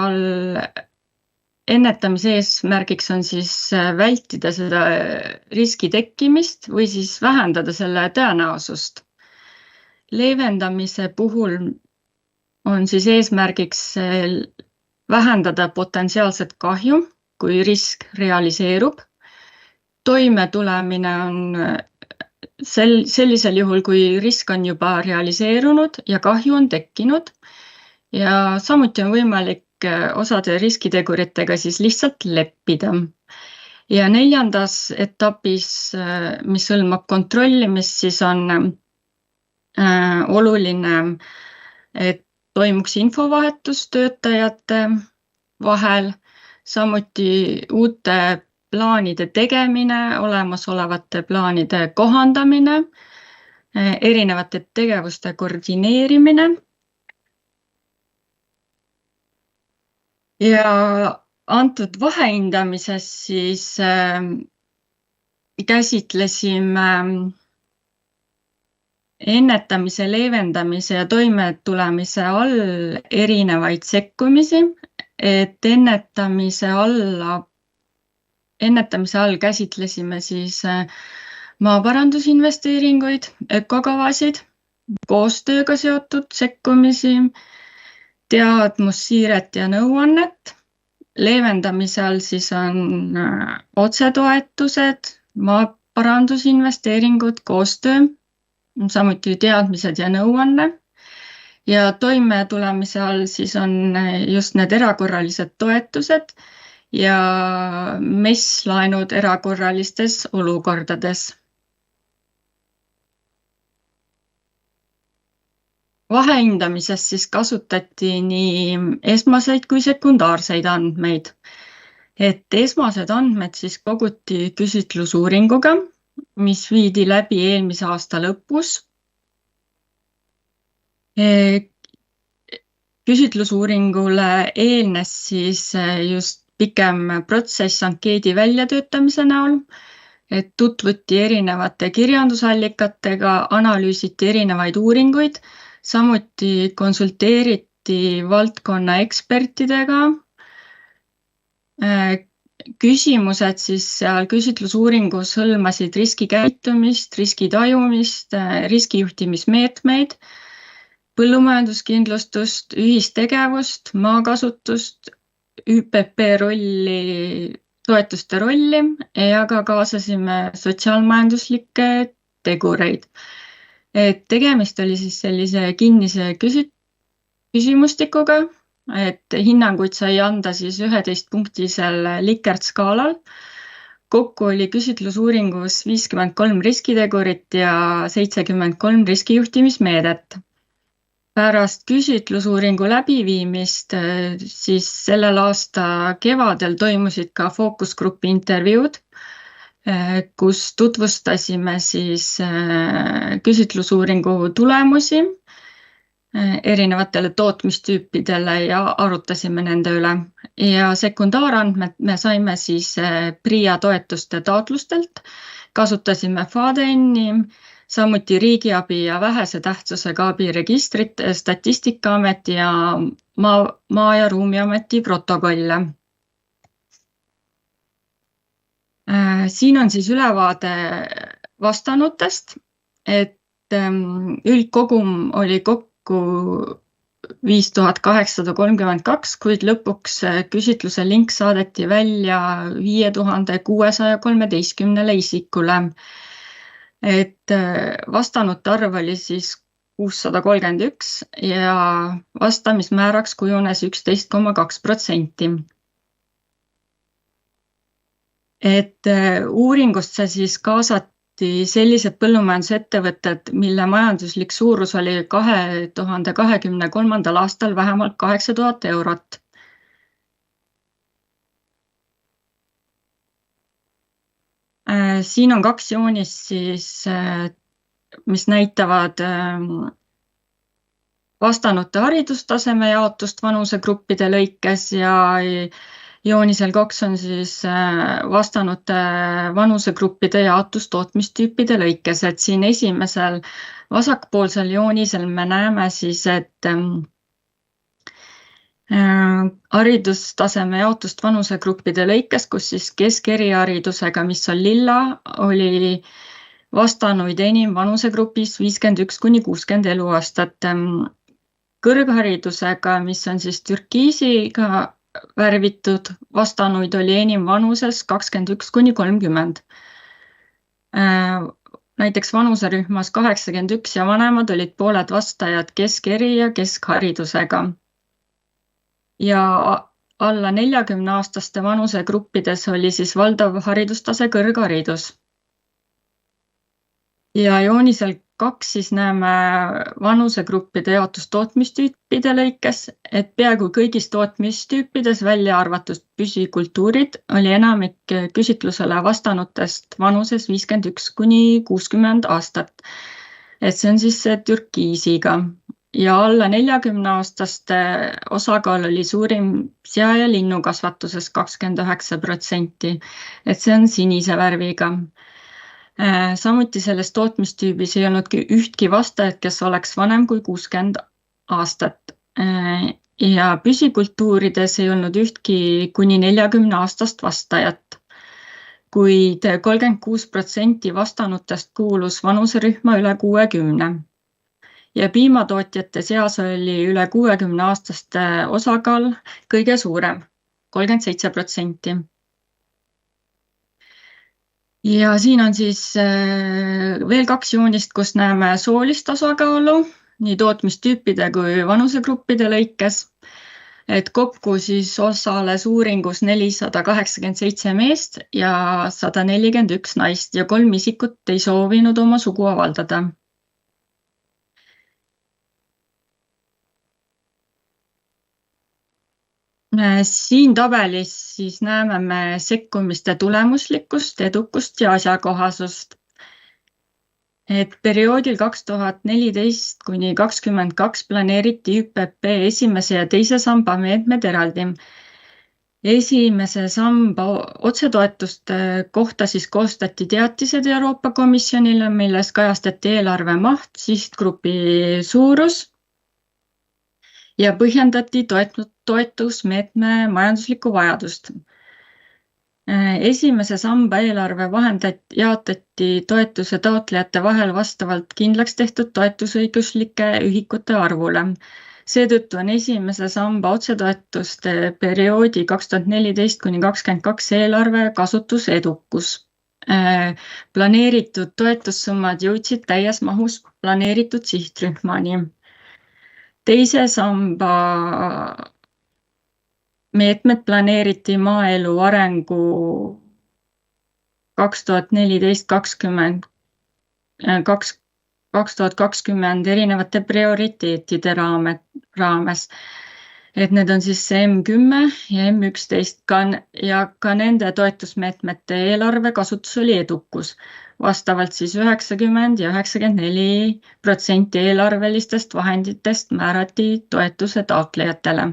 eesmärgiks on siis vältida seda riski tekkimist või siis vähendada selle tõenäosust. Leevendamise puhul on siis eesmärgiks vähendada potentsiaalset kahju, kui risk realiseerub. Toimetulemine on sellisel juhul, kui risk on juba realiseerunud ja kahju on tekkinud. Ja samuti on võimalik osade riskiteguritega siis lihtsalt leppida. Ja 4. etapis, mis hõlmab kontrollimist, siis on oluline, et toimuks infovahetus töötajate vahel, samuti uute plaanide tegemine, olemasolevate plaanide kohandamine, erinevate tegevuste koordineerimine. Ja antud vahehindamises siis käsitlesime ennetamise, leevendamise ja toimetulemise all erinevaid sekkumisi, et ennetamise all käsitlesime siis maaparandusinvesteeringuid, ökokavasid, koostööga seotud sekkumisi, teadmussiiret ja nõuannet. Leevendamise all siis on otsetoetused, maaparandusinvesteeringud, koostöö, samuti teadmised ja nõuanne. Ja toimetulemise all siis on just need erakorralised toetused ja MES-laenud erakorralistes olukordades. Vahehindamises siis kasutati nii esmaseid kui sekundaarseid andmeid. Et esmased andmed siis koguti küsitlusuuringuga, mis viidi läbi eelmise aasta lõpus. Küsitlusuuringule eelnes siis just pikem protsess ankeedi väljatöötamise näol, et tutvuti erinevate kirjandusallikatega, analüüsiti erinevaid uuringuid, samuti konsulteeriti valdkonna ekspertidega. Küsimused siis seal küsitlusuuringus hõlmasid riskikäitumist, riskitajumist, riskijuhtimismeetmeid, põllumajanduskindlustust, ühistegevust, maakasutust, ÜPP rolli, toetuste rolli ja ka kaasasime sotsiaalmajanduslikke tegureid. Et tegemist oli siis sellise kinnise küsimustikuga, et hinnanguid sai anda siis 11-punktisel Likert-skaalal. Kokku oli küsitlusuuringus 53 riskitegurit ja 73 riskijuhtimismeedet. Pärast küsitlusuuringu läbiviimist siis sellel aasta kevadel toimusid ka fookusgrupi intervjuud, kus tutvustasime siis küsitlusuuringu tulemusi, erinevatele tootmistüüpidele ja arutasime nende üle. Ja sekundaarandmed me saime siis PRIA toetuste taotlustelt, kasutasime FADN-i, samuti riigiabi ja vähese tähtsusega abiregistrit, Statistikaameti ja Maa- ja Ruumiameti protokolle. Siin on siis ülevaade vastanutest, et üldkogum oli kokku 5832, kuid lõpuks küsitluse link saadeti välja 5613 isikule. Et vastanute arv oli siis 631 ja vastamismääraks kujunes 11,2%. Et uuringusse siis kaasati sellised põllumajandusettevõtted, mille majanduslik suurus oli 2023. aastal vähemalt 8000 eurot. Siin on 2 joonist siis, mis näitavad vastanute haridustaseme jaotust vanusegruppide lõikes ja joonisel 2 on siis vastanute vanusegruppide jaotus tootmistüüpide lõikes, et siin esimesel vasakpoolsel joonisel me näeme siis, et haridustaseme jaotust vanusegruppide lõikes, kus siis keskeriharidusega, mis on lilla, oli vastanuid enim vanusegrupis 51–60 eluaastat. Kõrgharidusega, mis on siis türkiisiga värvitud, vastanuid oli enim vanuses 21–30. Näiteks vanuserühmas 81 ja vanemad olid pooled vastajad keskeri- ja keskharidusega. Ja alla 40-aastaste vanusegruppides oli siis valdav haridustase kõrgharidus. Ja joonisel 2 siis näeme vanusegruppide jaotust tootmistüüpide lõikes, et peaaegu kõigis tootmistüüpides, välja arvatud püsikultuurid, oli enamik küsitlusele vastanutest vanuses 51–60 aastat. Et see on siis see türkiisiga. Ja alla 40-aastaste osakaal oli suurim sea- ja linnukasvatuses 29%, et see on sinise värviga. Samuti selles tootmistüübis ei olnudki ühtki vastajat, kes oleks vanem kui 60 aastat. Ja püsikultuurides ei olnud ühtki kuni 40 aastast vastajat, kuid 36% vastanutest kuulus vanuserühma üle 60. Ja piimatootjate seas oli üle 60 aastaste osakaal kõige suurem, 37%. Ja siin on siis veel 2 joonist, kus näeme soolist osakaalu, nii tootmistüüpide kui vanusegruppide lõikes. Et kokku siis osales uuringus 487 meest ja 141 naist ja 3 isikut ei soovinud oma sugu avaldada. Siin tabelis siis näeme me sekkumiste tulemuslikkust, edukust ja asjakohasust. Et perioodil 2014–2022 planeeriti ÜPP esimese ja teise samba meetmed eraldi. Esimese samba otsetoetuste kohta siis koostati teatised Euroopa Komisjonile, milles kajastati eelarve maht, sihtgrupi suurus ja põhjendati toetusmeetme majanduslikku vajadust. Esimese samba eelarve vahendeid jaotati toetuse taotlejate vahel vastavalt kindlaks tehtud toetusõiguslike ühikute arvule. Seetõttu on esimese samba otsetoetuste perioodi 2014–2022 eelarve kasutusedukus. Planeeritud toetussummad jõudsid täies mahus planeeritud sihtrühmani. Teise samba meetmed planeeriti maaelu arengu 2014–2020 erinevate prioriteetide raames. et need on siis see M10 ja M11 ja ka nende toetusmeetmete eelarve kasutus oli edukus. Vastavalt siis 90% ja 94% eelarvelistest vahenditest määrati toetuse taotlejatele.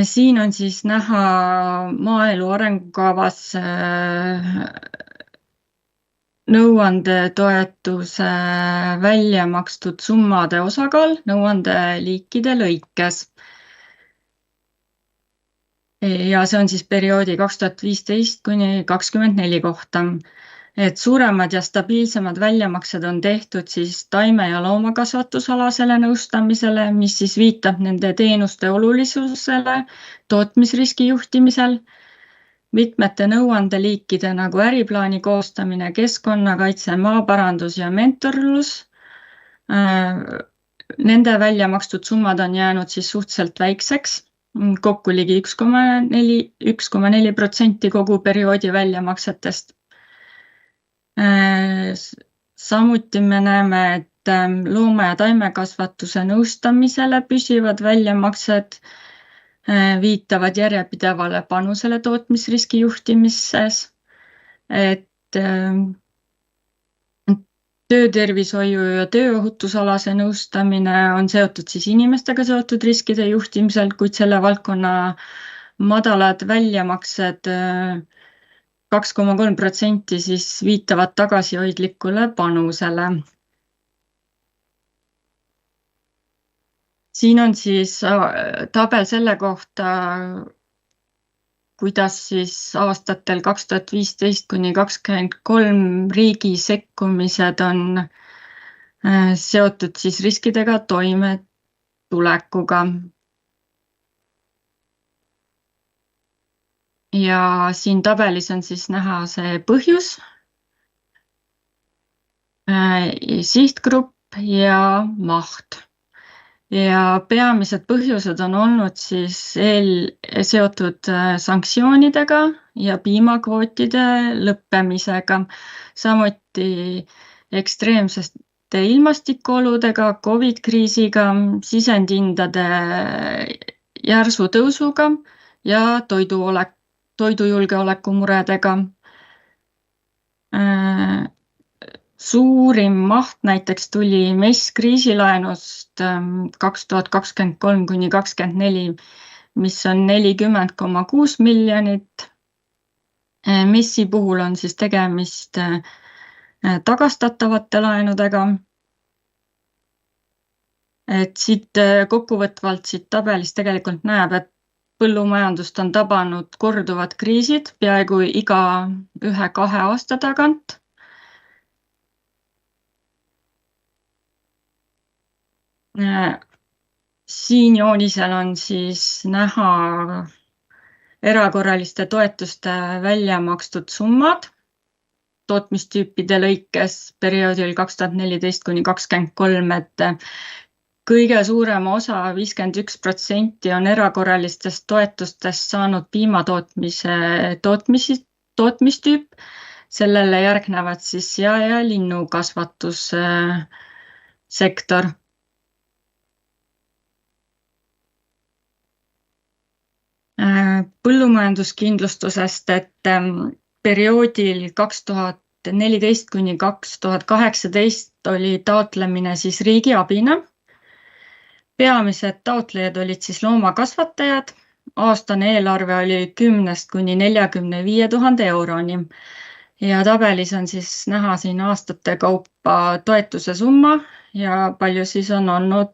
Siin on siis näha maaelu arengukavas nõuandetoetuse välja makstud summade osakaal nõuandeliikide lõikes. Ja see on siis perioodi 2015 kuni 2024 kohta. Et suuremad ja stabiilsemad väljamaksed on tehtud siis taime- ja loomakasvatusalasele nõustamisele, mis siis viitab nende teenuste olulisusele tootmisriski juhtimisel. Mitmete nõuandeliikide nagu äriplaani koostamine, keskkonnakaitse, maaparandus ja mentorlus. Nende välja makstud summad on jäänud siis suhteliselt väikseks, kokku ligi 1,4% kogu perioodi väljamaksetest. Samuti me näeme, et looma- ja taimekasvatuse nõustamisele püsivad väljamaksed viitavad järjepidevale panusele tootmisriski juhtimises, et töötervishoiu ja tööohutusalase nõustamine on seotud siis inimestega seotud riskide juhtimisel, kuid selle valdkonna madalad väljamaksed 2,3% siis viitavad tagasihoidlikule panusele. Siin on siis tabel selle kohta, kuidas siis aastatel 2015 kuni 2023 riigi sekkumised on seotud siis riskidega toimetulekuga. Ja siin tabelis on siis näha see põhjus, sihtgrupp ja maht. Ja peamised põhjused on olnud siis seotud sanktsioonidega ja piimakvootide lõppemisega, samuti ekstreemsete ilmastikuoludega, COVID-kriisiga, sisendhindade järsu tõusuga ja toidujulgeoleku muredega. Suurim maht näiteks tuli MES kriisilaenust 2023 kuni 2024, mis on 40,6 miljonit. MES-i puhul on siis tegemist tagastatavate laenudega. Et siit kokkuvõtvalt siit tabelis tegelikult näeb, et põllumajandust on tabanud korduvad kriisid peaaegu iga 1-2 aasta tagant. Siin joonisel on siis näha erakorraliste toetuste välja makstud summad tootmistüüpide lõikes perioodil 2014 kuni 2023, et kõige suurema osa, 51% on erakorralistest toetustest saanud piimatootmistüüp. Sellele järgnevad siis sea- ja linnukasvatussektor. Põllumajanduskindlustusest, et perioodil 2014 kuni 2018 oli taotlemine siis riigiabina. Peamised taotlejad olid siis loomakasvatajad. Aastane eelarve oli 10 kuni 45 000 euroni. Ja tabelis on siis näha siin aastate kaupa toetuse summa ja palju siis on olnud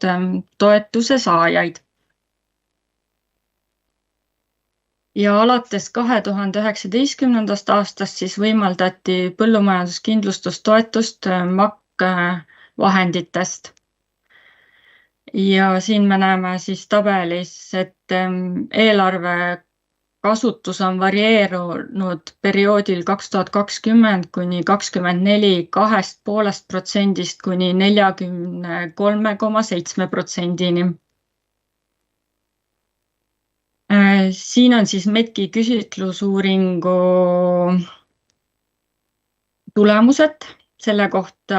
toetuse saajaid. Ja alates 2019. aastast siis võimaldati põllumajanduskindlustustoetust MAK-vahenditest. Ja siin me näeme siis tabelis, et eelarve kasutus on varieerunud perioodil 2020 kuni 2024 2,5% kuni 43,7%. Siin on siis METki küsitlusuuringu tulemused selle kohta,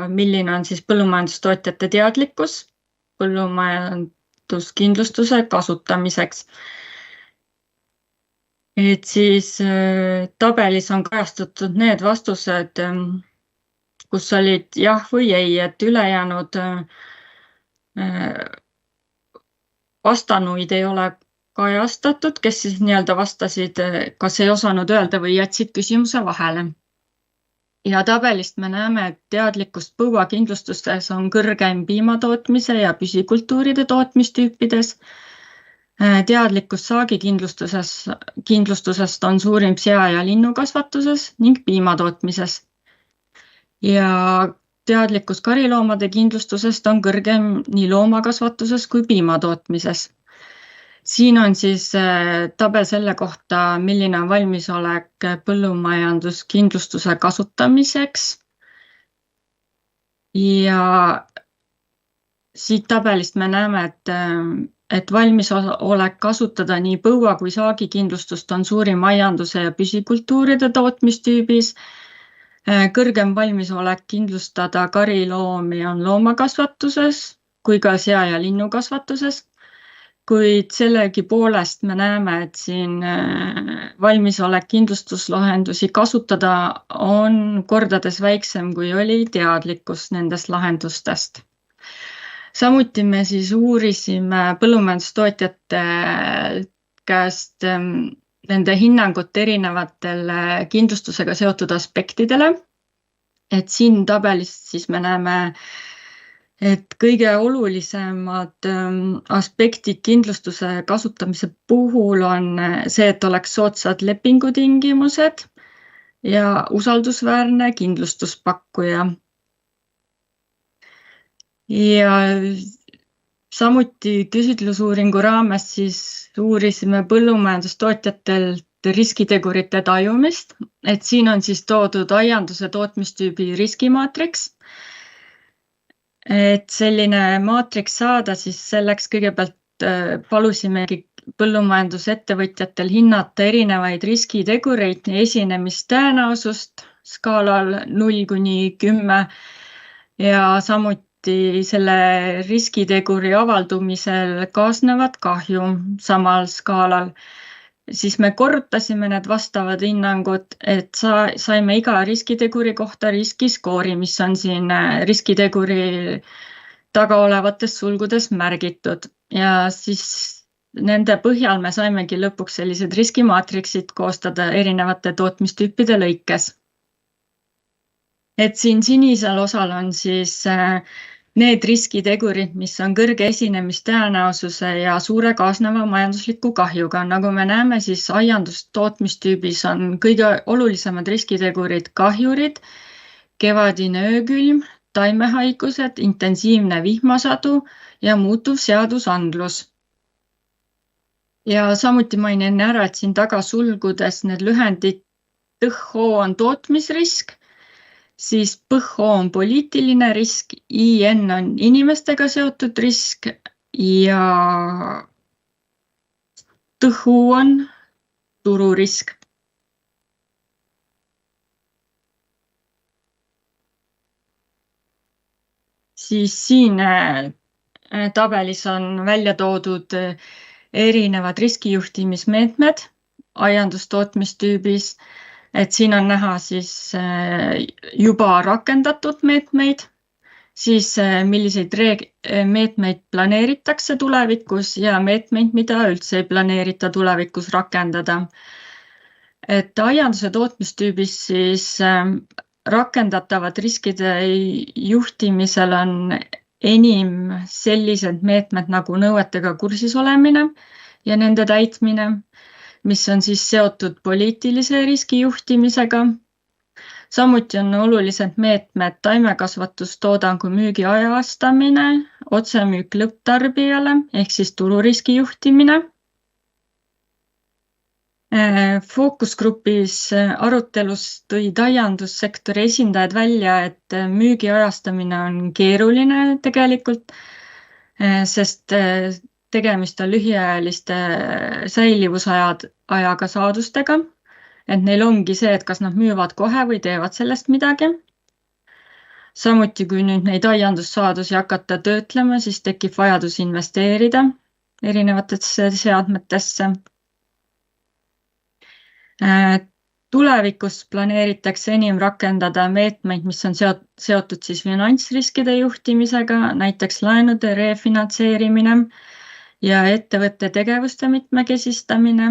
milline on siis põllumajandustootjate teadlikkus põllumajanduskindlustuse kasutamiseks. Et siis tabelis on kajastatud need vastused, kus olid jah või ei, et ülejäänud vastanuid ei ole kajastatud, kes siis nii-öelda vastasid, kas ei osanud öelda või jätsid küsimuse vahele. Ja tabelist me näeme, et teadlikkust põuakindlustustes on kõrgeim piimatootmise ja püsikultuuride tootmistüüpides. Teadlikkus saagikindlustusest on suurim sea- ja linnukasvatuses ning piimatootmises. Ja teadlikkus kariloomade kindlustusest on kõrgem nii loomakasvatuses kui piimatootmises. Siin on siis tabel selle kohta, milline on valmisolek põllumajanduskindlustuse kasutamiseks. Ja siit tabelist me näeme, et valmisolek kasutada nii põua kui saagikindlustust on suurim aianduse ja püsikultuuride tootmistüübis. Kõrgem valmisolek kindlustada kariloomi on loomakasvatuses kui ka sea- ja linnukasvatuses. Kuid sellegi poolest me näeme, et siin valmisolek kindlustuslahendusi kasutada on kordades väiksem, kui oli teadlikkus nendest lahendustest. Samuti me siis uurisime põllumajandustootjate käest nende hinnangut erinevatele kindlustusega seotud aspektidele. Et siin tabelis siis me näeme, et kõige olulisemad aspektid kindlustuse kasutamise puhul on see, et oleks soodsad lepingutingimused ja usaldusväärne kindlustuspakkuja. Ja samuti küsitlusuuringu raames siis uurisime põllumajandustootjatelt riskitegurite tajumist, et siin on siis toodud aianduse tootmistüübi riskimaatriks. Et selline maatriks saada, siis selleks kõigepealt palusimegi põllumajandusettevõtjatel hinnata erinevaid riskitegureid, esinemistõenäosust skaalal 0–10 ja samuti selle riskiteguri avaldumisel kaasnevat kahju samal skaalal. Siis me korrutasime need vastavad hinnangud, et saime iga riskiteguri kohta riskiskoori, mis on siin riskiteguri taga olevates sulgudes märgitud. Ja siis nende põhjal me saimegi lõpuks sellised riskimaatriksid koostada erinevate tootmistüüpide lõikes. Et siin sinisel osal on siis need riskitegurid, mis on kõrge esinemistõenäosuse ja suure kaasneva majandusliku kahjuga. Nagu me näeme, siis aiandustootmistüübis on kõige olulisemad riskitegurid kahjurid, kevadine öökülm, taimehaigused, intensiivne vihmasadu ja muutuv seadusandlus. Ja samuti mainin ära, et siin taga sulgudes need lühendid THO on tootmisrisk, siis PHO on poliitiline risk, IN on inimestega seotud risk ja THU on tururisk. Siis siin tabelis on välja toodud erinevad riskijuhtimismeetmed aiandustootmistüübis. Et siin on näha siis juba rakendatud meetmeid, siis milliseid meetmeid planeeritakse tulevikus ja meetmeid, mida üldse ei planeerita tulevikus rakendada. Et aianduse tootmistüübis siis rakendatavad riskide juhtimisel on enim sellised meetmed nagu nõuetega kursis olemine ja nende täitmine, mis on siis seotud poliitilise riskijuhtimisega. Samuti on olulised meetmed taimekasvatustoodangu müügi ajastamine, otsemüük lõpptarbijale ehk siis tururiski juhtimine. Fookusgrupis arutelus tõid aiandussektori esindajad välja, et müügi ajastamine on keeruline tegelikult, sest tegemist on lühiajaliste säilivusajaga saadustega, et neil ongi see, et kas nad müüvad kohe või teevad sellest midagi. Samuti, kui nüüd neid aiandussaadusi hakata töötlema, siis tekib vajadus investeerida erinevatesse seadmetesse. Tulevikus planeeritakse enim rakendada meetmeid, mis on seotud siis finantsriskide juhtimisega, näiteks laenude refinantseerimine ja ettevõtte tegevuste mitmekesistamine.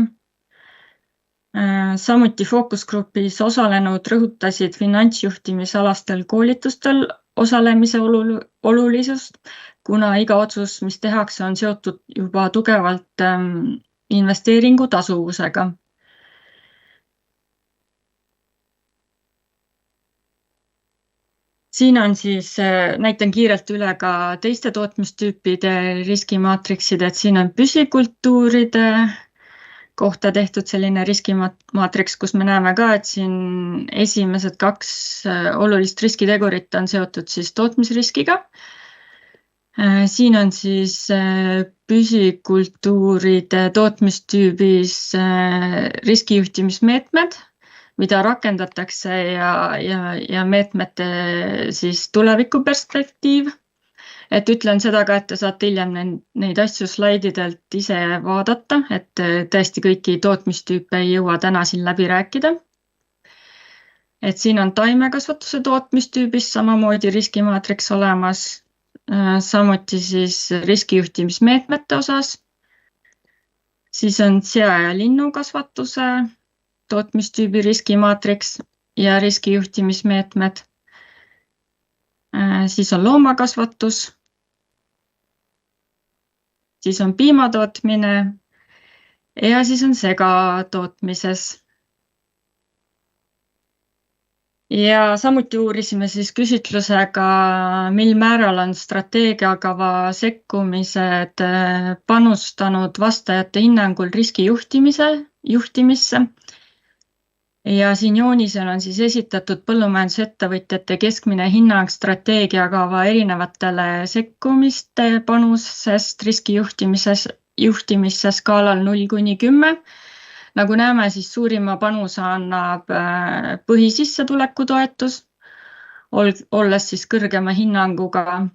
Samuti fookusgrupis osalenud rõhutasid finantsjuhtimisalastel koolitustel osalemise olulisust, kuna iga otsus, mis tehakse, on seotud juba tugevalt investeeringu tasuvusega. Siin on siis, näitan kiirelt üle ka teiste tootmistüüpide riskimaatriksid, et siin on püsikultuuride kohta tehtud selline riskimaatriks, kus me näeme ka, et siin esimesed 2 olulist riskitegurit on seotud siis tootmisriskiga. Siin on siis püsikultuuride tootmistüübis riskijuhtimismeetmed, mida rakendatakse ja meetmete siis tulevikuperspektiiv. Et ütlen seda ka, et te saate hiljem neid asju slaididelt ise vaadata, et tõesti kõiki tootmistüüpe ei jõua täna siin läbi rääkida. Et siin on taimekasvatuse tootmistüübis samamoodi riskimaatriks olemas, samuti siis riskijuhtimismeetmete osas. Siis on sea- ja linnukasvatuse tootmistüübi riskimaatriks ja riskijuhtimismeetmed. Siis on loomakasvatus. Siis on piimatootmine ja siis on segatootmises. Ja samuti uurisime siis küsitlusega, mil määral on strateegiakava sekkumised panustanud vastajate hinnangul riskijuhtimisse. Ja siin joonisel on siis esitatud põllumajandusettevõtjate keskmine hinnang strateegiakava erinevatele sekkumiste panusest riskijuhtimisse skaalal 0–10. Nagu näeme, siis suurima panuse annab põhisissetuleku toetus, olles siis kõrgema hinnanguga.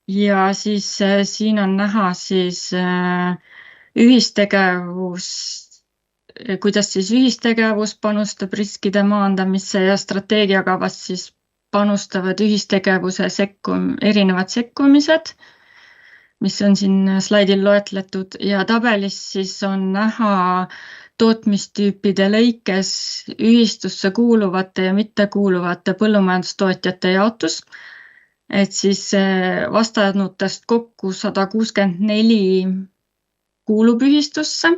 Ja siis siin on näha siis ühistegevus, kuidas siis ühistegevus panustab riskide maandamisse ja strateegiakavas siis panustavad ühistegevuse erinevad sekkumised, mis on siin slaidil loetletud ja tabelis siis on näha tootmistüüpide lõikes ühistusse kuuluvate ja mittekuuluvate põllumajandustootjate jaotus. Et siis vastanutest kokku 164 kuulub ühistusse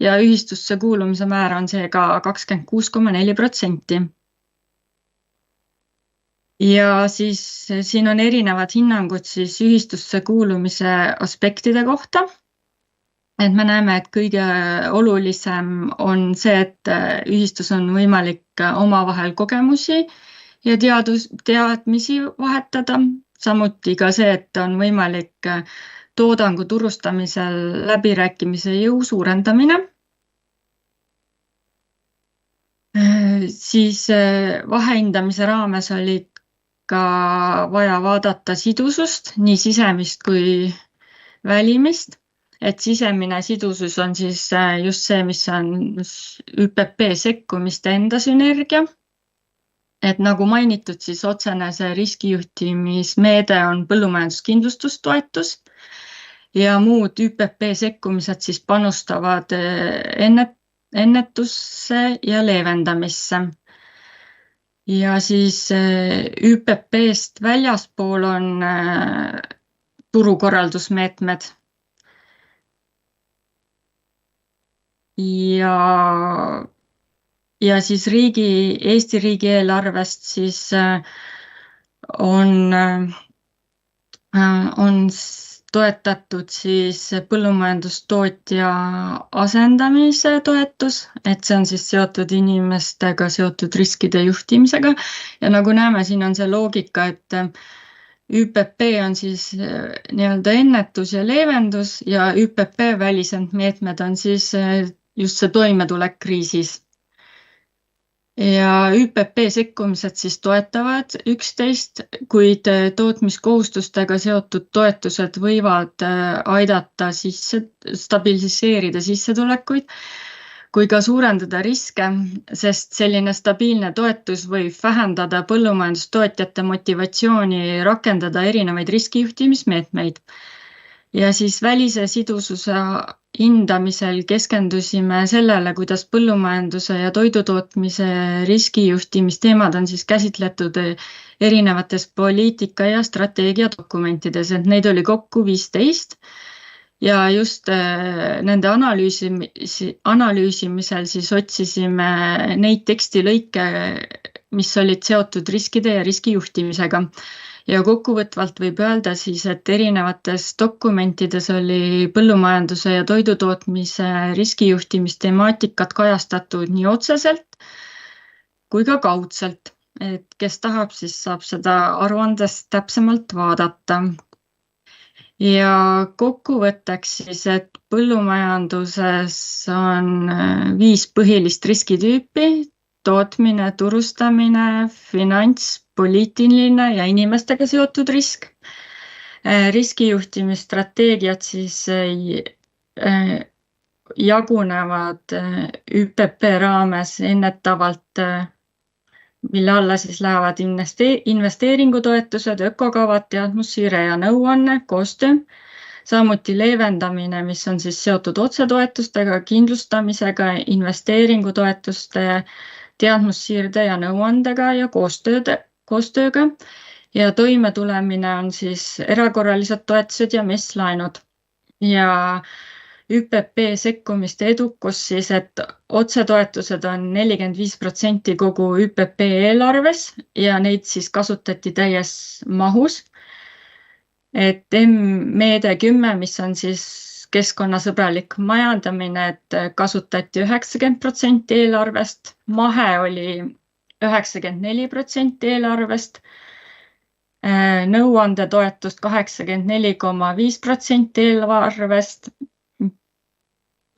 ja ühistusse kuulumise määr on seega 26,4%. Ja siis siin on erinevad hinnangud siis ühistusse kuulumise aspektide kohta. Et me näeme, et kõige olulisem on see, et ühistus on võimalik omavahel kogemusi ja teadmisi vahetada. Samuti ka see, et on võimalik toodangu turustamisel läbirääkimise jõu suurendamine. Siis vahehindamise raames olid ka vaja vaadata sidusust, nii sisemist kui välimist. Et sisemine sidusus on siis just see, mis on ÜPP sekkumiste enda sünergia. Et nagu mainitud, siis otsene see riskijuhtimismeede on põllumajanduskindlustustoetus ja muud ÜPP sekkumised siis panustavad ennetusse ja leevendamisse. Ja siis ÜPP-st väljaspool on turukorraldusmeetmed. Ja siis Eesti riigieelarvest siis on toetatud siis põllumajandustootja asendamise toetus, et see on siis seotud inimestega seotud riskide juhtimisega. Ja nagu näeme, siin on see loogika, et ÜPP on siis nii-öelda ennetus ja leevendus ja ÜPP välised meetmed on siis just see toimetulek kriisis. ja ÜPP sekkumised siis toetavad üksteist, kuid tootmiskohustustega seotud toetused võivad aidata stabiliseerida sissetulekuid, kui ka suurendada riske, sest selline stabiilne toetus võib vähendada põllumajandustootjate motivatsiooni rakendada erinevaid riskijuhtimismeetmeid. Ja siis välise sidususe hindamisel keskendusime sellele, kuidas põllumajanduse ja toidutootmise riskijuhtimisteemad on siis käsitletud erinevates poliitika- ja strateegiadokumentides, et neid oli kokku 15. Ja just nende analüüsimisel siis otsisime neid tekstilõike, mis olid seotud riskide ja riskijuhtimisega. Ja kokkuvõtvalt võib öelda siis, et erinevates dokumentides oli põllumajanduse ja toidutootmise riskijuhtimistemaatikat kajastatud nii otseselt kui ka kaudselt. Et kes tahab, siis saab seda aruandest täpsemalt vaadata. Ja kokkuvõtteks siis, et põllumajanduses on 5 põhilist riskitüüpi: tootmine, turustamine, finants, poliitiline ja inimestega seotud risk. Riskijuhtimisstrateegiad siis jagunevad ÜPP raames ennetavalt, mille alla siis lähevad investeeringutoetused, ökokavad, teadmussiire ja nõuanne, koostöö. Samuti leevendamine, mis on siis seotud otsetoetustega, kindlustamisega, investeeringutoetuste, teadmussiirde ja nõuandega ja koostööga. Ja toimetulemine on siis erakorralised toetused ja messlaenud. Ja ÜPP sekkumiste edukus siis, et otsetoetused on 45% kogu ÜPP eelarves ja neid siis kasutati täies mahus. Et meede 10, mis on siis keskkonnasõbralik majandamine, et kasutati 90% eelarvest, mahe oli 94% eelarvest, nõuandetoetust 84,5% eelarvest,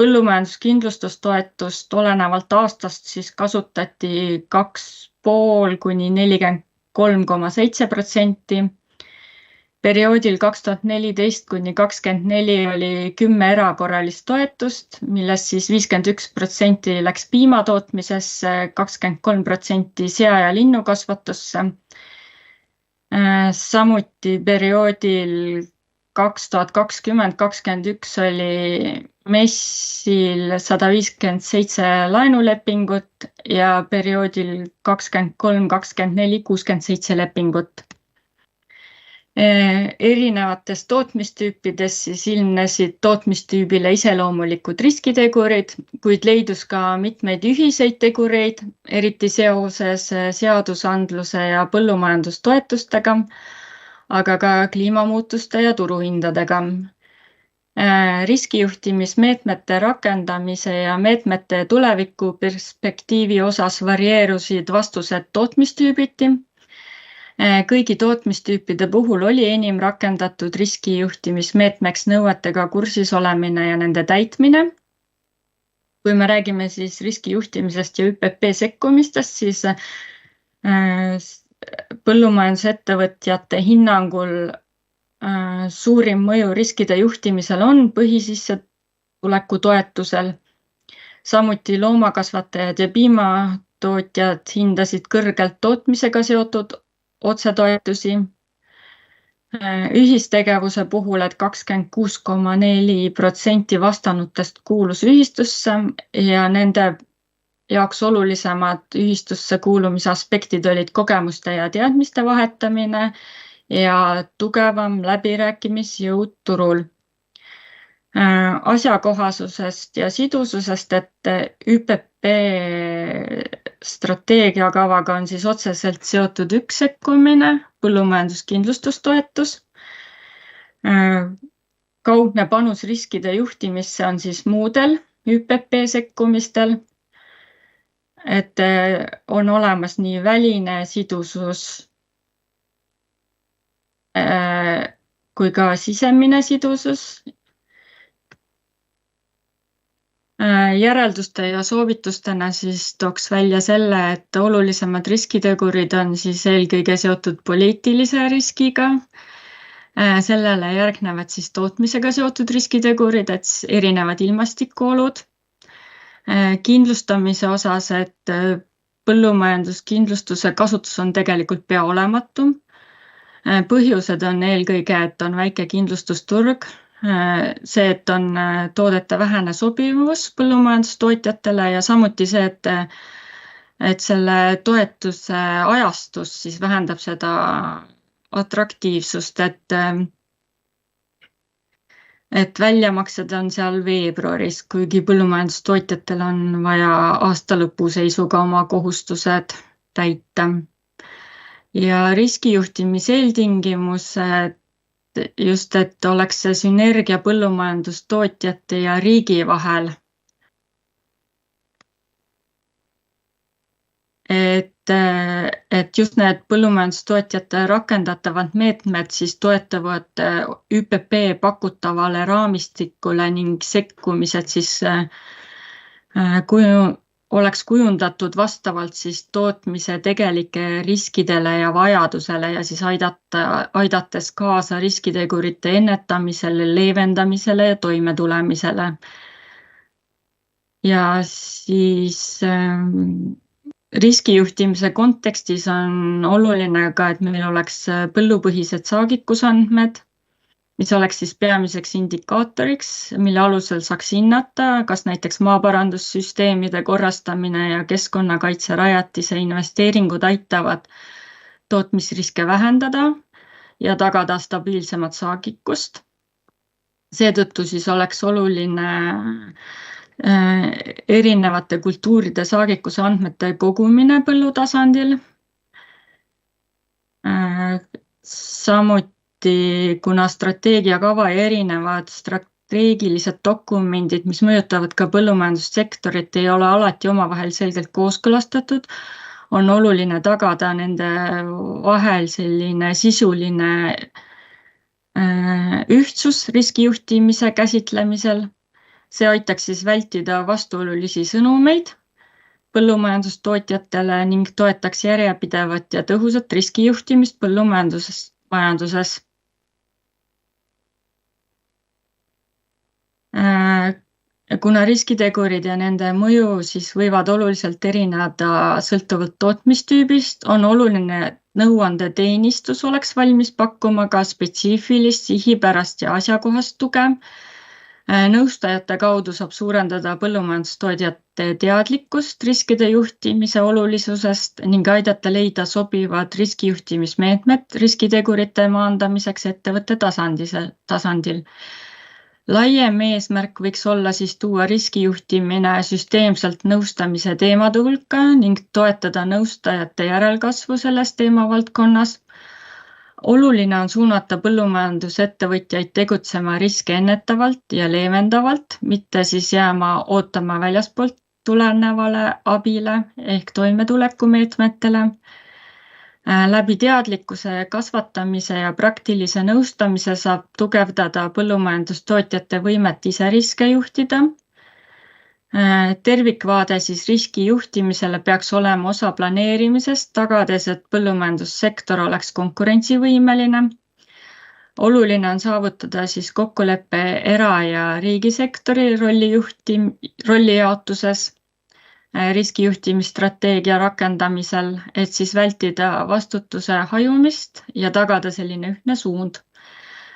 põllumajanduskindlustustoetust olenevalt aastast siis kasutati 2,5 kuni 43,7%. Perioodil 2014 kuni 2024 oli 10 erakorralist toetust, millest siis 51% läks piimatootmisesse, 23% sea- ja linnukasvatusse. Samuti perioodil 2020-2021 oli MES-il 157 laenulepingut ja perioodil 2023-2024 67 lepingut. Erinevates tootmistüüpides siis ilmnesid tootmistüübile iseloomulikud riskitegurid, kuid leidus ka mitmeid ühiseid tegureid, eriti seoses seadusandluse ja põllumajandustoetustega, aga ka kliimamuutuste ja turuhindadega. Riskijuhtimismeetmete rakendamise ja meetmete tulevikuperspektiivi osas varieerusid vastused tootmistüübiti. Kõigi tootmistüüpide puhul oli enim rakendatud riskijuhtimismeetmeks nõuetega kursis olemine ja nende täitmine. Kui me räägime siis riskijuhtimisest ja ÜPP sekkumistest, siis põllumajandusettevõtjate hinnangul suurim mõju riskide juhtimisel on põhisissetuleku toetusel. Samuti loomakasvatajad ja piimatootjad hindasid kõrgelt tootmisega seotud otsetoetusi. Ühistegevuse puhul, et 26,4% vastanutest kuulus ühistusse ja nende jaoks olulisemad ühistusse kuulumise aspektid olid kogemuste ja teadmiste vahetamine ja tugevam läbirääkimisjõud turul. Asjakohasusest ja sidususest, et ÜPP strateegiakavaga on siis otseselt seotud üks sekkumine, põllumajanduskindlustustoetus. Kaudne panus riskide juhtimisse on siis muudel ÜPP sekkumistel, et on olemas nii väline sidusus kui ka sisemine sidusus. Järelduste ja soovitustena siis tooks välja selle, et olulisemad riskitegurid on siis eelkõige seotud poliitilise riskiga. Sellele järgnevad siis tootmisega seotud riskitegurid, et erinevad ilmastikuolud. Kindlustamise osas, et põllumajanduskindlustuse kasutus on tegelikult pea olematu. Põhjused on eelkõige, et on väike kindlustusturg, see, et on toodete vähene sobivus põllumajandustootjatele ja samuti see, et selle toetuse ajastus siis vähendab seda atraktiivsust, et väljamaksed on seal veebruaris, kuigi põllumajandustootjatel on vaja aasta lõpu seisuga oma kohustused täita. Ja riskijuhtimise eeltingimused just, et oleks see sünergia põllumajandustootjate ja riigi vahel. Et just need põllumajandustootjate rakendatavad meetmed siis toetavad ÜPP pakutavale raamistikule ning sekkumised siis oleks kujundatud vastavalt siis tootmise tegelike riskidele ja vajadusele ja siis aidates kaasa riskitegurite ennetamisele, leevendamisele ja toimetulemisele. Ja siis riskijuhtimise kontekstis on oluline ka, et meil oleks põllupõhised saagikusandmed, mis oleks siis peamiseks indikaatoriks, mille alusel saaks hinnata, kas näiteks maaparandussüsteemide korrastamine ja keskkonnakaitse rajatise investeeringud aitavad tootmisriske vähendada ja tagada stabiilsemat saagikust. Seetõttu siis oleks oluline erinevate kultuuride saagikuse andmete kogumine põllutasandil. Samuti, kuna strateegiakava ja erinevad strateegilised dokumendid, mis mõjutavad ka põllumajandussektorit, ei ole alati omavahel selgelt kooskõlastatud, on oluline tagada nende vahel selline sisuline ühtsus riskijuhtimise käsitlemisel. See aitaks siis vältida vastuolulisi sõnumeid põllumajandustootjatele ning toetaks järjepidevat ja tõhusat riskijuhtimist põllumajanduses. Kuna riskitegurid ja nende mõju siis võivad oluliselt erineda sõltuvalt tootmistüübist, on oluline, et nõuandeteenistus oleks valmis pakkuma ka spetsiifilist, sihipärast ja asjakohast tuge. Nõustajate kaudu saab suurendada põllumajandustootjate teadlikkust riskide juhtimise olulisusest ning aidata leida sobivad riskijuhtimismeetmed riskitegurite maandamiseks ettevõtte tasandil. Laiem eesmärk võiks olla siis tuua riskijuhtimine süsteemselt nõustamise teemade hulka ning toetada nõustajate järelkasvu selles teemavaldkonnas. Oluline on suunata põllumajandusettevõtjaid tegutsema riske ennetavalt ja leevendavalt, mitte siis jääma ootama väljaspoolt tulenevale abile ehk toimetulekumeetmetele. Läbi teadlikkuse kasvatamise ja praktilise nõustamise saab tugevdada põllumajandustootjate võimet ise riske juhtida. Tervikvaade siis riski juhtimisele peaks olema osa planeerimisest, tagades, et põllumajandussektor oleks konkurentsivõimeline. Oluline on saavutada siis kokkulepe era- ja riigisektori rolli jaotuses riskijuhtimisstrateegia rakendamisel, et siis vältida vastutuse hajumist ja tagada selline ühtne suund.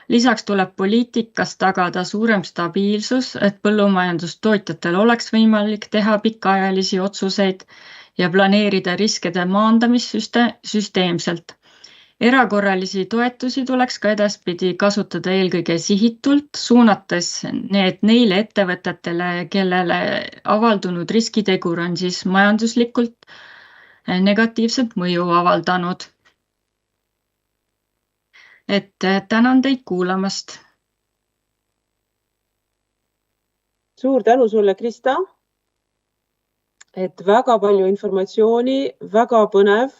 Lisaks tuleb poliitikas tagada suurem stabiilsus, et põllumajandustootjatel oleks võimalik teha pikaajalisi otsuseid ja planeerida riskide maandamist süsteemselt. Erakorralisi toetusi tuleks ka edaspidi kasutada eelkõige sihitult, suunates need neile ettevõtetele, kellele avaldunud riskitegur on siis majanduslikult negatiivset mõju avaldanud. Et tänan teid kuulamast. Suur tänu sulle, Krista. Et väga palju informatsiooni, väga põnev.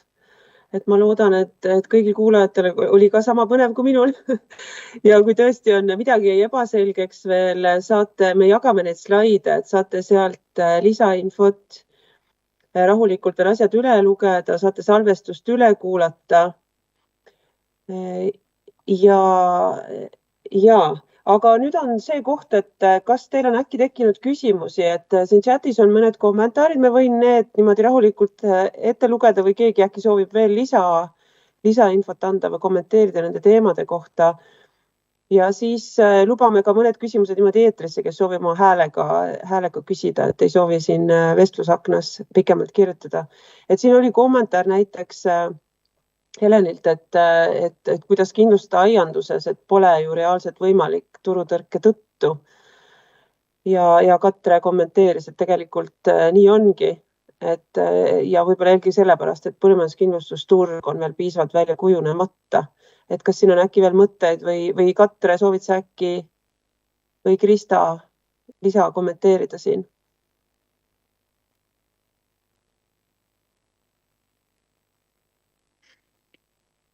et ma loodan, et kõigil kuulajatel oli ka sama põnev kui minul. Ja kui tõesti on midagi jäi ebaselgeks veel, me jagame neid slaide, et saate sealt lisainfot rahulikult veel asjad üle lugeda, saate salvestust üle kuulata. Ja, aga nüüd on see koht, et kas teil on äkki tekkinud küsimusi, et siin chatis on mõned kommentaarid, me võin need niimoodi rahulikult ette lugeda või keegi äkki soovib veel lisainfot anda või kommenteerida nende teemade kohta. Ja siis lubame ka mõned küsimused niimoodi eetrisse, kes soovib oma häälega küsida, et ei soovi siin vestlusaknas pikemalt kirjutada. Et siin oli kommentaar näiteks Helenilt, et kuidas kindlustada aianduses, et pole ju reaalselt võimalik turutõrke tõttu. Ja Katre kommenteeris, et tegelikult nii ongi. Ja võib-olla eelkõige sellepärast, et põllumajanduskindlustusturg on veel piisavalt välja kujunemata. Et kas siin on äkki veel mõtteid või Katre, soovid sa äkki või Krista lisa kommenteerida siin?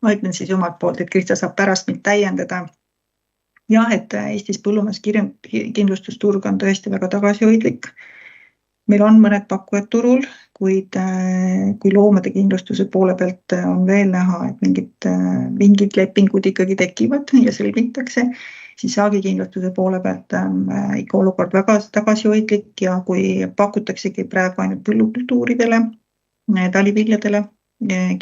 Ma ütlen siis omalt poolt, et Krista saab pärast mind täiendada. Jah, et Eestis põllumajanduskindlustusturg on tõesti väga tagasihoidlik. Meil on mõned pakkujad turul, kuid kui loomade kindlustuse poole pealt on veel näha, et mingid lepingud ikkagi tekivad ja sõlmitakse, siis saagikindlustuse poole pealt ikka olukord väga tagasihoidlik ja kui pakutaksegi praegu ainult põllukultuuridele, taliviljadele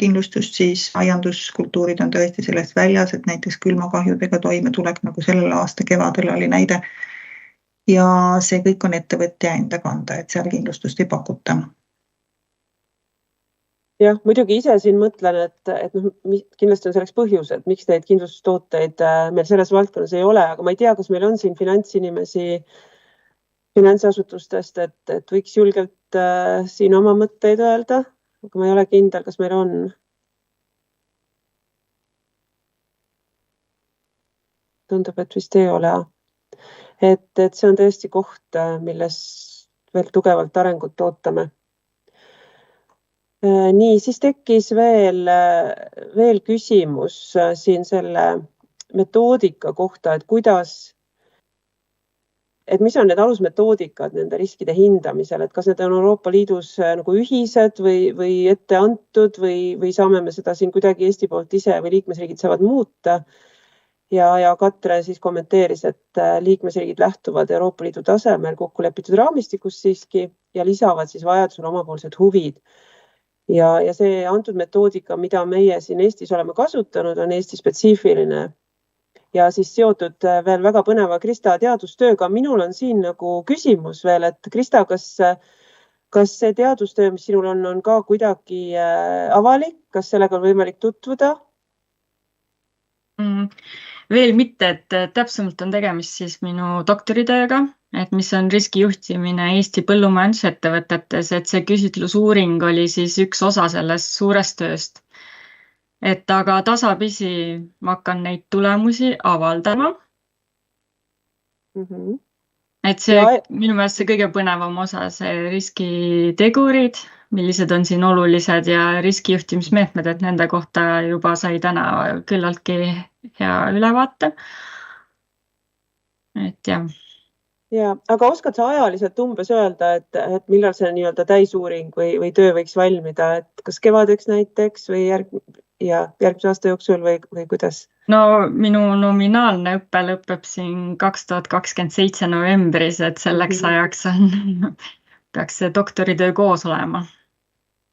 kindlustust, siis aianduskultuurid on tõesti sellest väljas, et näiteks külmakahjudega toimetulek, nagu sellel aasta kevadel oli näide. Ja see kõik on ettevõtja enda kanda, et seal kindlustust ei pakuta. Jah, muidugi ise siin mõtlen, et kindlasti on selleks põhjus, et miks neid kindlustustooteid meil selles valdkonnas ei ole, aga ma ei tea, kas meil on siin finantsinimesi finantsasutustest, et võiks julgelt siin oma mõtteid öelda, aga ma ei ole kindel, kas meil on. Tundub, et vist ei ole. Et see on tõesti koht, milles veel tugevalt arengut ootame. Nii, siis tekkis veel küsimus siin selle metoodika kohta, et mis on need alusmetoodikad nende riskide hindamisel, et kas need on Euroopa Liidus nagu ühised või ette antud või saame me seda siin kuidagi Eesti poolt ise või liikmesriigid saavad muuta. Ja Katre siis kommenteeris, et liikmesriigid lähtuvad Euroopa Liidu tasemel kokku lepitud raamistikus siiski ja lisavad siis vajadusel omapoolsed huvid. Ja see antud metoodika, mida meie siin Eestis oleme kasutanud, on Eesti spetsiifiline ja siis seotud veel väga põneva Krista teadustööga. Minul on siin nagu küsimus veel, et Krista, kas see teadustöö, mis sinul on ka kuidagi avalik, kas sellega on võimalik tutvuda? Veel mitte, et täpsemalt on tegemist siis minu doktoritööga, et mis on riskijuhtimine Eesti põllumajandusettevõtetes, et see küsitlusuuring oli siis üks osa sellest suurest tööst. Et aga tasapisi ma hakkan neid tulemusi avaldama. Et see minu meelest see kõige põnevam osa, see riskitegurid, millised on siin olulised ja riskijuhtimismeetmed, et nende kohta juba sai täna küllaltki hea ülevaate. Et jah. Ja, aga oskad sa ajaliselt umbes öelda, et millal see nii-öelda täisuuring või töö võiks valmida, et kas kevadeks näiteks või järgmise aasta jooksul või kuidas? No minu nominaalne õppe lõpeb siin 2027 novembris, et selleks ajaks peaks see doktoritöö koos olema.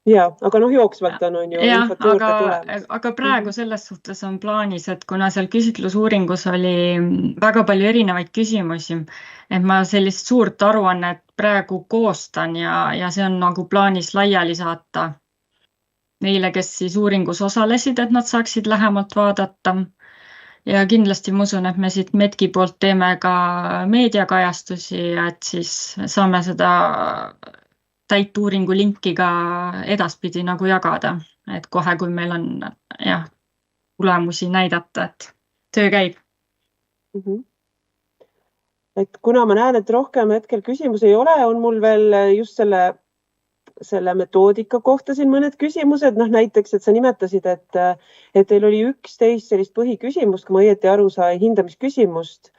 Ja, aga jooksvalt on ju infot juurde tulemas. Aga praegu selles suhtes on plaanis, et kuna seal küsitlusuuringus oli väga palju erinevaid küsimusi, et ma sellist suurt aruannet praegu koostan ja see on nagu plaanis laiali saata neile, kes siis uuringus osalesid, et nad saaksid lähemalt vaadata. Ja kindlasti ma usun, et me siit Medki poolt teeme ka meediakajastusi, et siis saame seda täit uuringu linki ka edaspidi nagu jagada, et kohe, kui meil on tulemusi näidata, et töö käib. Et kuna ma näen, et rohkem hetkel küsimusi ei ole, on mul veel just selle selle metoodika kohta siin mõned küsimused, näiteks, et sa nimetasid, et teil oli 11 sellist põhiküsimust, kui ma õieti aru sain, hindamisküsimust.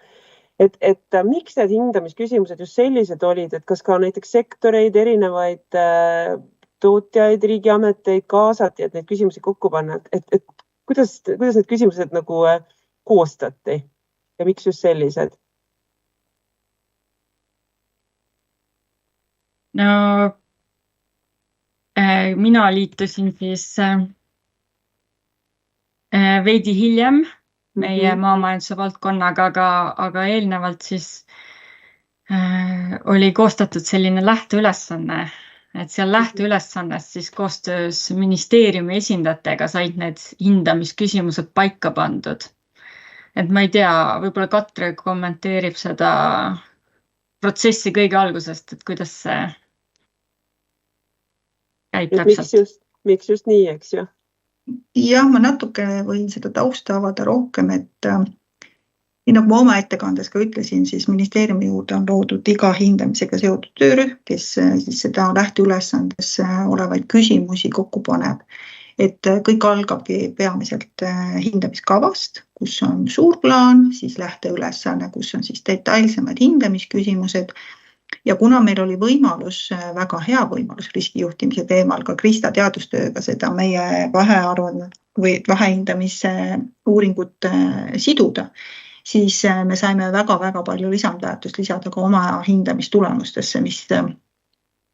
Et miks need hindamisküsimused just sellised olid, et kas ka näiteks sektoreid, erinevaid tootjaid, riigiameteid kaasati, et neid küsimusi kokku panna, et kuidas need küsimused nagu koostati ja miks just sellised? No mina liitusin siis veidi hiljem meie maamajanduse valdkonnaga, aga eelnevalt siis oli koostatud selline lähteülesanne, et seal lähteülesannes siis koostöös ministeeriumi esindajatega said need hindamisküsimused paika pandud. Et ma ei tea, võib-olla Katre kommenteerib seda protsessi kõige algusest, et kuidas see käib täpselt. Miks just nii, eks ju? Jah, ma natuke võin seda tausta avada rohkem, et nii nagu ma oma ettekandes ka ütlesin, siis ministeeriumi juurde on loodud iga hindamisega seotud töörühm, kes siis seda lähteülesandes olevaid küsimusi kokku paneb. Et kõik algabki peamiselt hindamiskavast, kus on suur plaan, siis lähteülesanne, kus on siis detailsemad hindamisküsimused. Ja kuna meil oli võimalus, väga hea võimalus riskijuhtimise teemal ka Krista teadustööga seda meie vahehindamise uuringut siduda, siis me saime väga-väga palju lisandväärtust lisada ka oma hindamistulemustesse, mis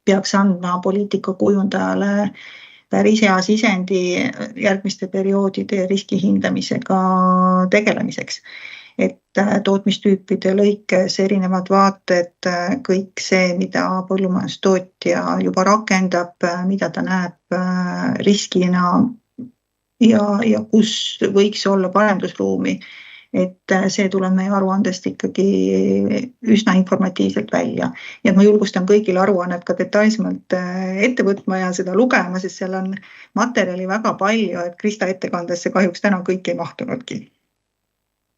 peaks andma poliitikakujundajale päris hea sisendi järgmiste perioodide riskihindamisega tegelemiseks. Et tootmistüüpide lõikes erinevad vaated, kõik see, mida põllumajandustootja juba rakendab, mida ta näeb riskina ja kus võiks olla parendusruumi. Et see tuleb meie aruandest ikkagi üsna informatiivselt välja. Ja ma julgustan kõigil aruannet ka detailsemalt ette võtma ja seda lugema, sest seal on materjali väga palju, et Krista ettekandesse kahjuks täna kõik ei mahtunudki.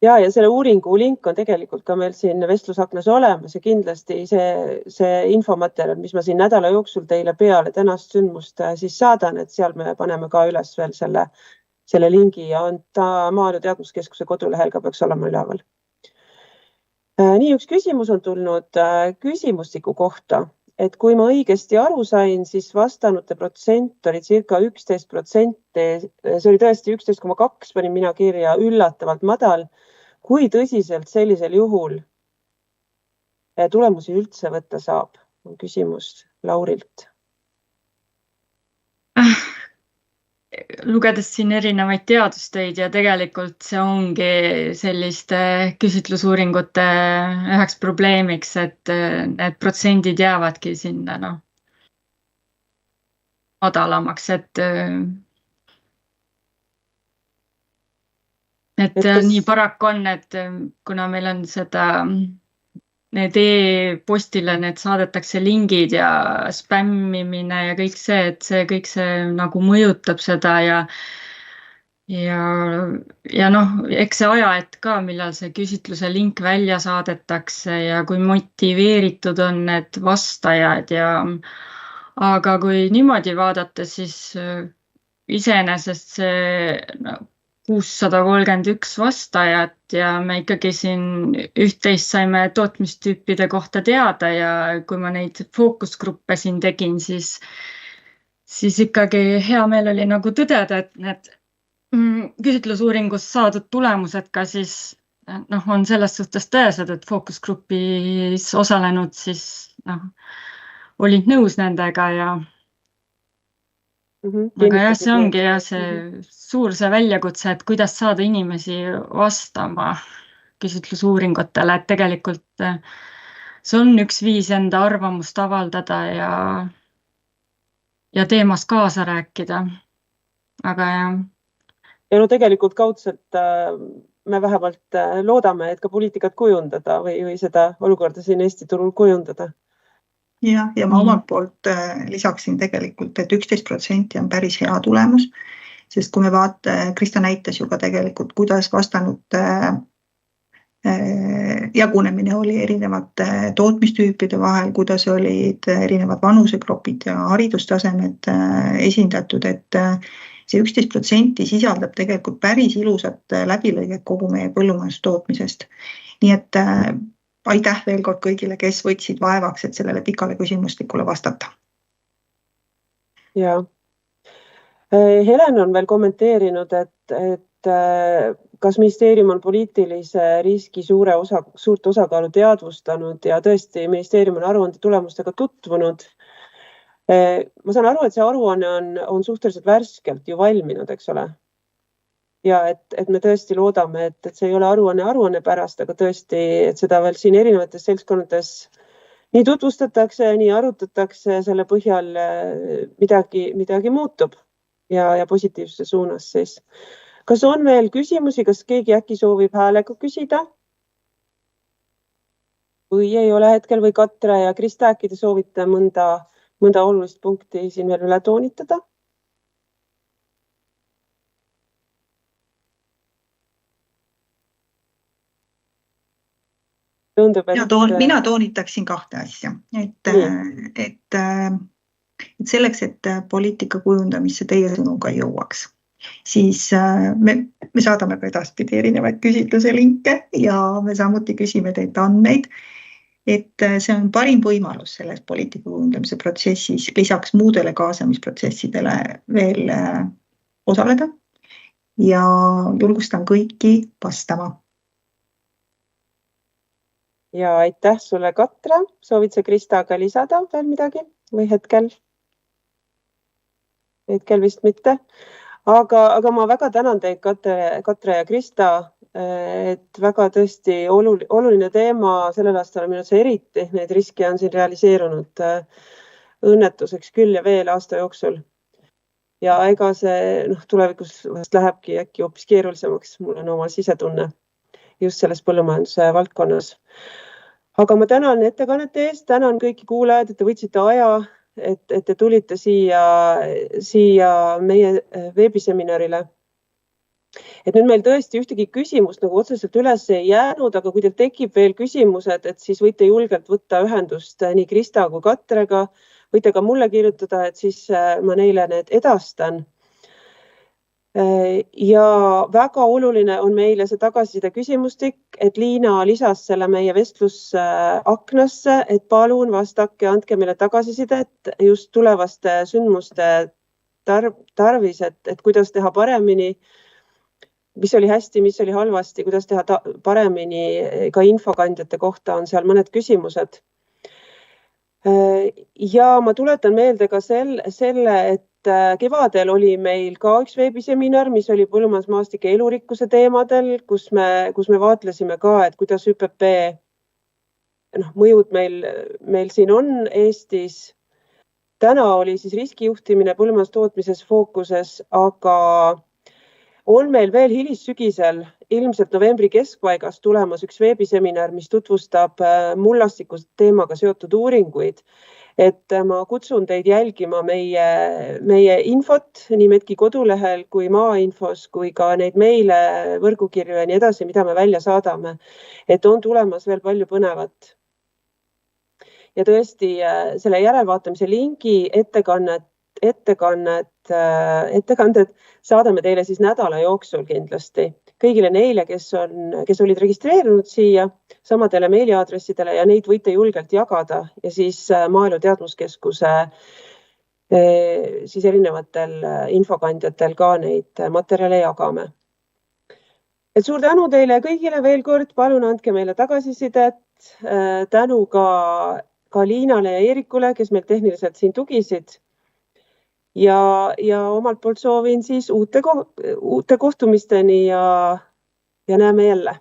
Ja selle uuringu link on tegelikult ka meil siin vestlusaknas olemas ja kindlasti see infomaterjal, mis ma siin nädala jooksul teile peale tänast sündmust siis saadan, et seal me paneme ka üles veel selle lingi ja on ta Maaelu Teadmuskeskuse kodulehel ka peaks olema üleval. Nii üks küsimus on tulnud küsimustiku kohta, et kui ma õigesti aru sain, siis vastanute protsent oli circa 11%, see oli tõesti 11,2, panin mina kirja, üllatavalt madal. Kui tõsiselt sellisel juhul tulemusi üldse võtta saab, on küsimus Laurilt. Lugedes siin erinevaid teadustöid ja tegelikult see ongi selliste küsitlusuuringute üheks probleemiks, et need protsendid jäävadki sinna madalamaks, et nii paraku on, et kuna meil on need e-postile need saadetakse lingid ja spämmimine ja kõik see, et kõik see nagu mõjutab seda ja eks see ajahetk ka, millal see küsitluse link välja saadetakse ja kui motiveeritud on need vastajad aga kui niimoodi vaadata, siis iseenesest see 631 vastajat ja me ikkagi siin 11 saime tootmistüüpide kohta teada ja kui ma neid fookusgruppe siin tegin, siis ikkagi hea meel oli nagu tõdeda, et need küsitlusuuringus saadud tulemused ka siis on selles suhtes tõesed, et fookusgrupis osalenud siis olid nõus nendega ja aga jah, see ongi see suur väljakutse, et kuidas saada inimesi vastama küsitlusuuringutele, et tegelikult see on üks viis enda arvamust avaldada ja teemas kaasa rääkida. Aga jah. Ja tegelikult kaudselt me vähemalt loodame, et ka poliitikat kujundada või seda olukorda siin Eesti turul kujundada. Ja ma omalt poolt lisaksin tegelikult, et 11% on päris hea tulemus, sest kui me Krista näitas ju ka tegelikult, kuidas vastanute jagunemine oli erinevate tootmistüüpide vahel, kuidas olid erinevad vanusegrupid ja haridustasemed esindatud, et see 11% sisaldab tegelikult päris ilusat läbilõiget kogu meie põllumajandustootmisest. Nii et aitäh veel kord kõigile, kes võtsid vaevaks, et sellele pikale küsimustikule vastata. Ja. Helen on veel kommenteerinud, et kas ministeerium on poliitilise riski suurt osakaalu teadvustanud ja tõesti ministeerium on aruande tulemustega tutvunud. Ma saan aru, et see aruanne on suhteliselt värskelt ju valminud, eks ole. Ja et me tõesti loodame, et see ei ole aruanne pärast, aga tõesti, et seda veel siin erinevates seltskonnades nii tutvustatakse, nii arutatakse, selle põhjal midagi muutub ja positiivse suunas siis. Kas on veel küsimusi, kas keegi äkki soovib häälega küsida? Või ei ole hetkel või Katre ja Krista, äkki te soovite mõnda olulist punkti siin veel üle toonitada? Tundub, mina toonitaksin kahte asja, et selleks, et poliitika kujundamisse teie sõnuga jõuaks, siis me saadame ka edaspidi erinevaid küsitluse linke ja me samuti küsime teilt andmeid, et see on parim võimalus selles poliitika kujundamise protsessis lisaks muudele kaasamisprotsessidele veel osaleda ja julgustan kõiki vastama. Ja aitäh sulle, Katre. Soovid sa Kristaga lisada veel midagi või hetkel? Hetkel vist mitte. Aga ma väga tänan teid, Katre ja Krista, et väga tõesti oluline teema sellel aastal minu see eriti. Need riski on siin realiseerunud õnnetuseks küll ja veel aasta jooksul. Ja ega see tulevikus lähebki äkki hoopis keerulisemaks. Mul on oma sisetunne just selles põllumajanduse valdkonnas. Aga ma tänan ettekannete eest, tänan kõiki kuulajad, et te võtsite aja, et te tulite siia meie veebiseminarile. Et nüüd meil tõesti ühtegi küsimust nagu otseselt üles ei jäänud, aga kui teil tekib veel küsimused, et siis võite julgelt võtta ühendust nii Krista kui Katrega, võite ka mulle kirjutada, et siis ma neile need edastan. Ja väga oluline on meile see tagasiside küsimustik, et Liina lisas selle meie vestlusaknasse, et palun vastake, andke meile tagasisidet just tulevaste sündmuste tarvis, et kuidas teha paremini, mis oli hästi, mis oli halvasti, kuidas teha paremini, ka infokandjate kohta on seal mõned küsimused. Ja ma tuletan meelde ka selle, et kevadel oli meil ka üks veebiseminar, mis oli põllumajandusmaastike elurikkuse teemadel, kus me vaatlesime ka, et kuidas ÜPP mõjud meil siin on Eestis. Täna oli siis riskijuhtimine põllumajandustootmises fookuses, aga on meil veel hilissügisel, ilmselt novembri keskpaigas tulemas üks veebiseminar, mis tutvustab mullastiku teemaga seotud uuringuid. Et ma kutsun teid jälgima meie infot nii Metki kodulehel kui maainfos, kui ka neid meile, võrgukirju ja nii edasi, mida me välja saadame. Et on tulemas veel palju põnevat. Ja tõesti selle järelvaatamise lingi ettekanded saadame teile siis nädala jooksul kindlasti. Kõigile neile, kes olid registreerunud siia samadele meiliaadressidele ja neid võite julgelt jagada ja siis Maaelu Teadmuskeskuse siis erinevatel infokandjatel ka neid materjale jagame. Et suur tänu teile kõigile veel kord, palun andke meile tagasisidet, tänu ka Liinale ja Eerikule, kes meil tehniliselt siin tugisid. Ja omalt poolt soovin siis uute kohtumisteni ja näeme jälle.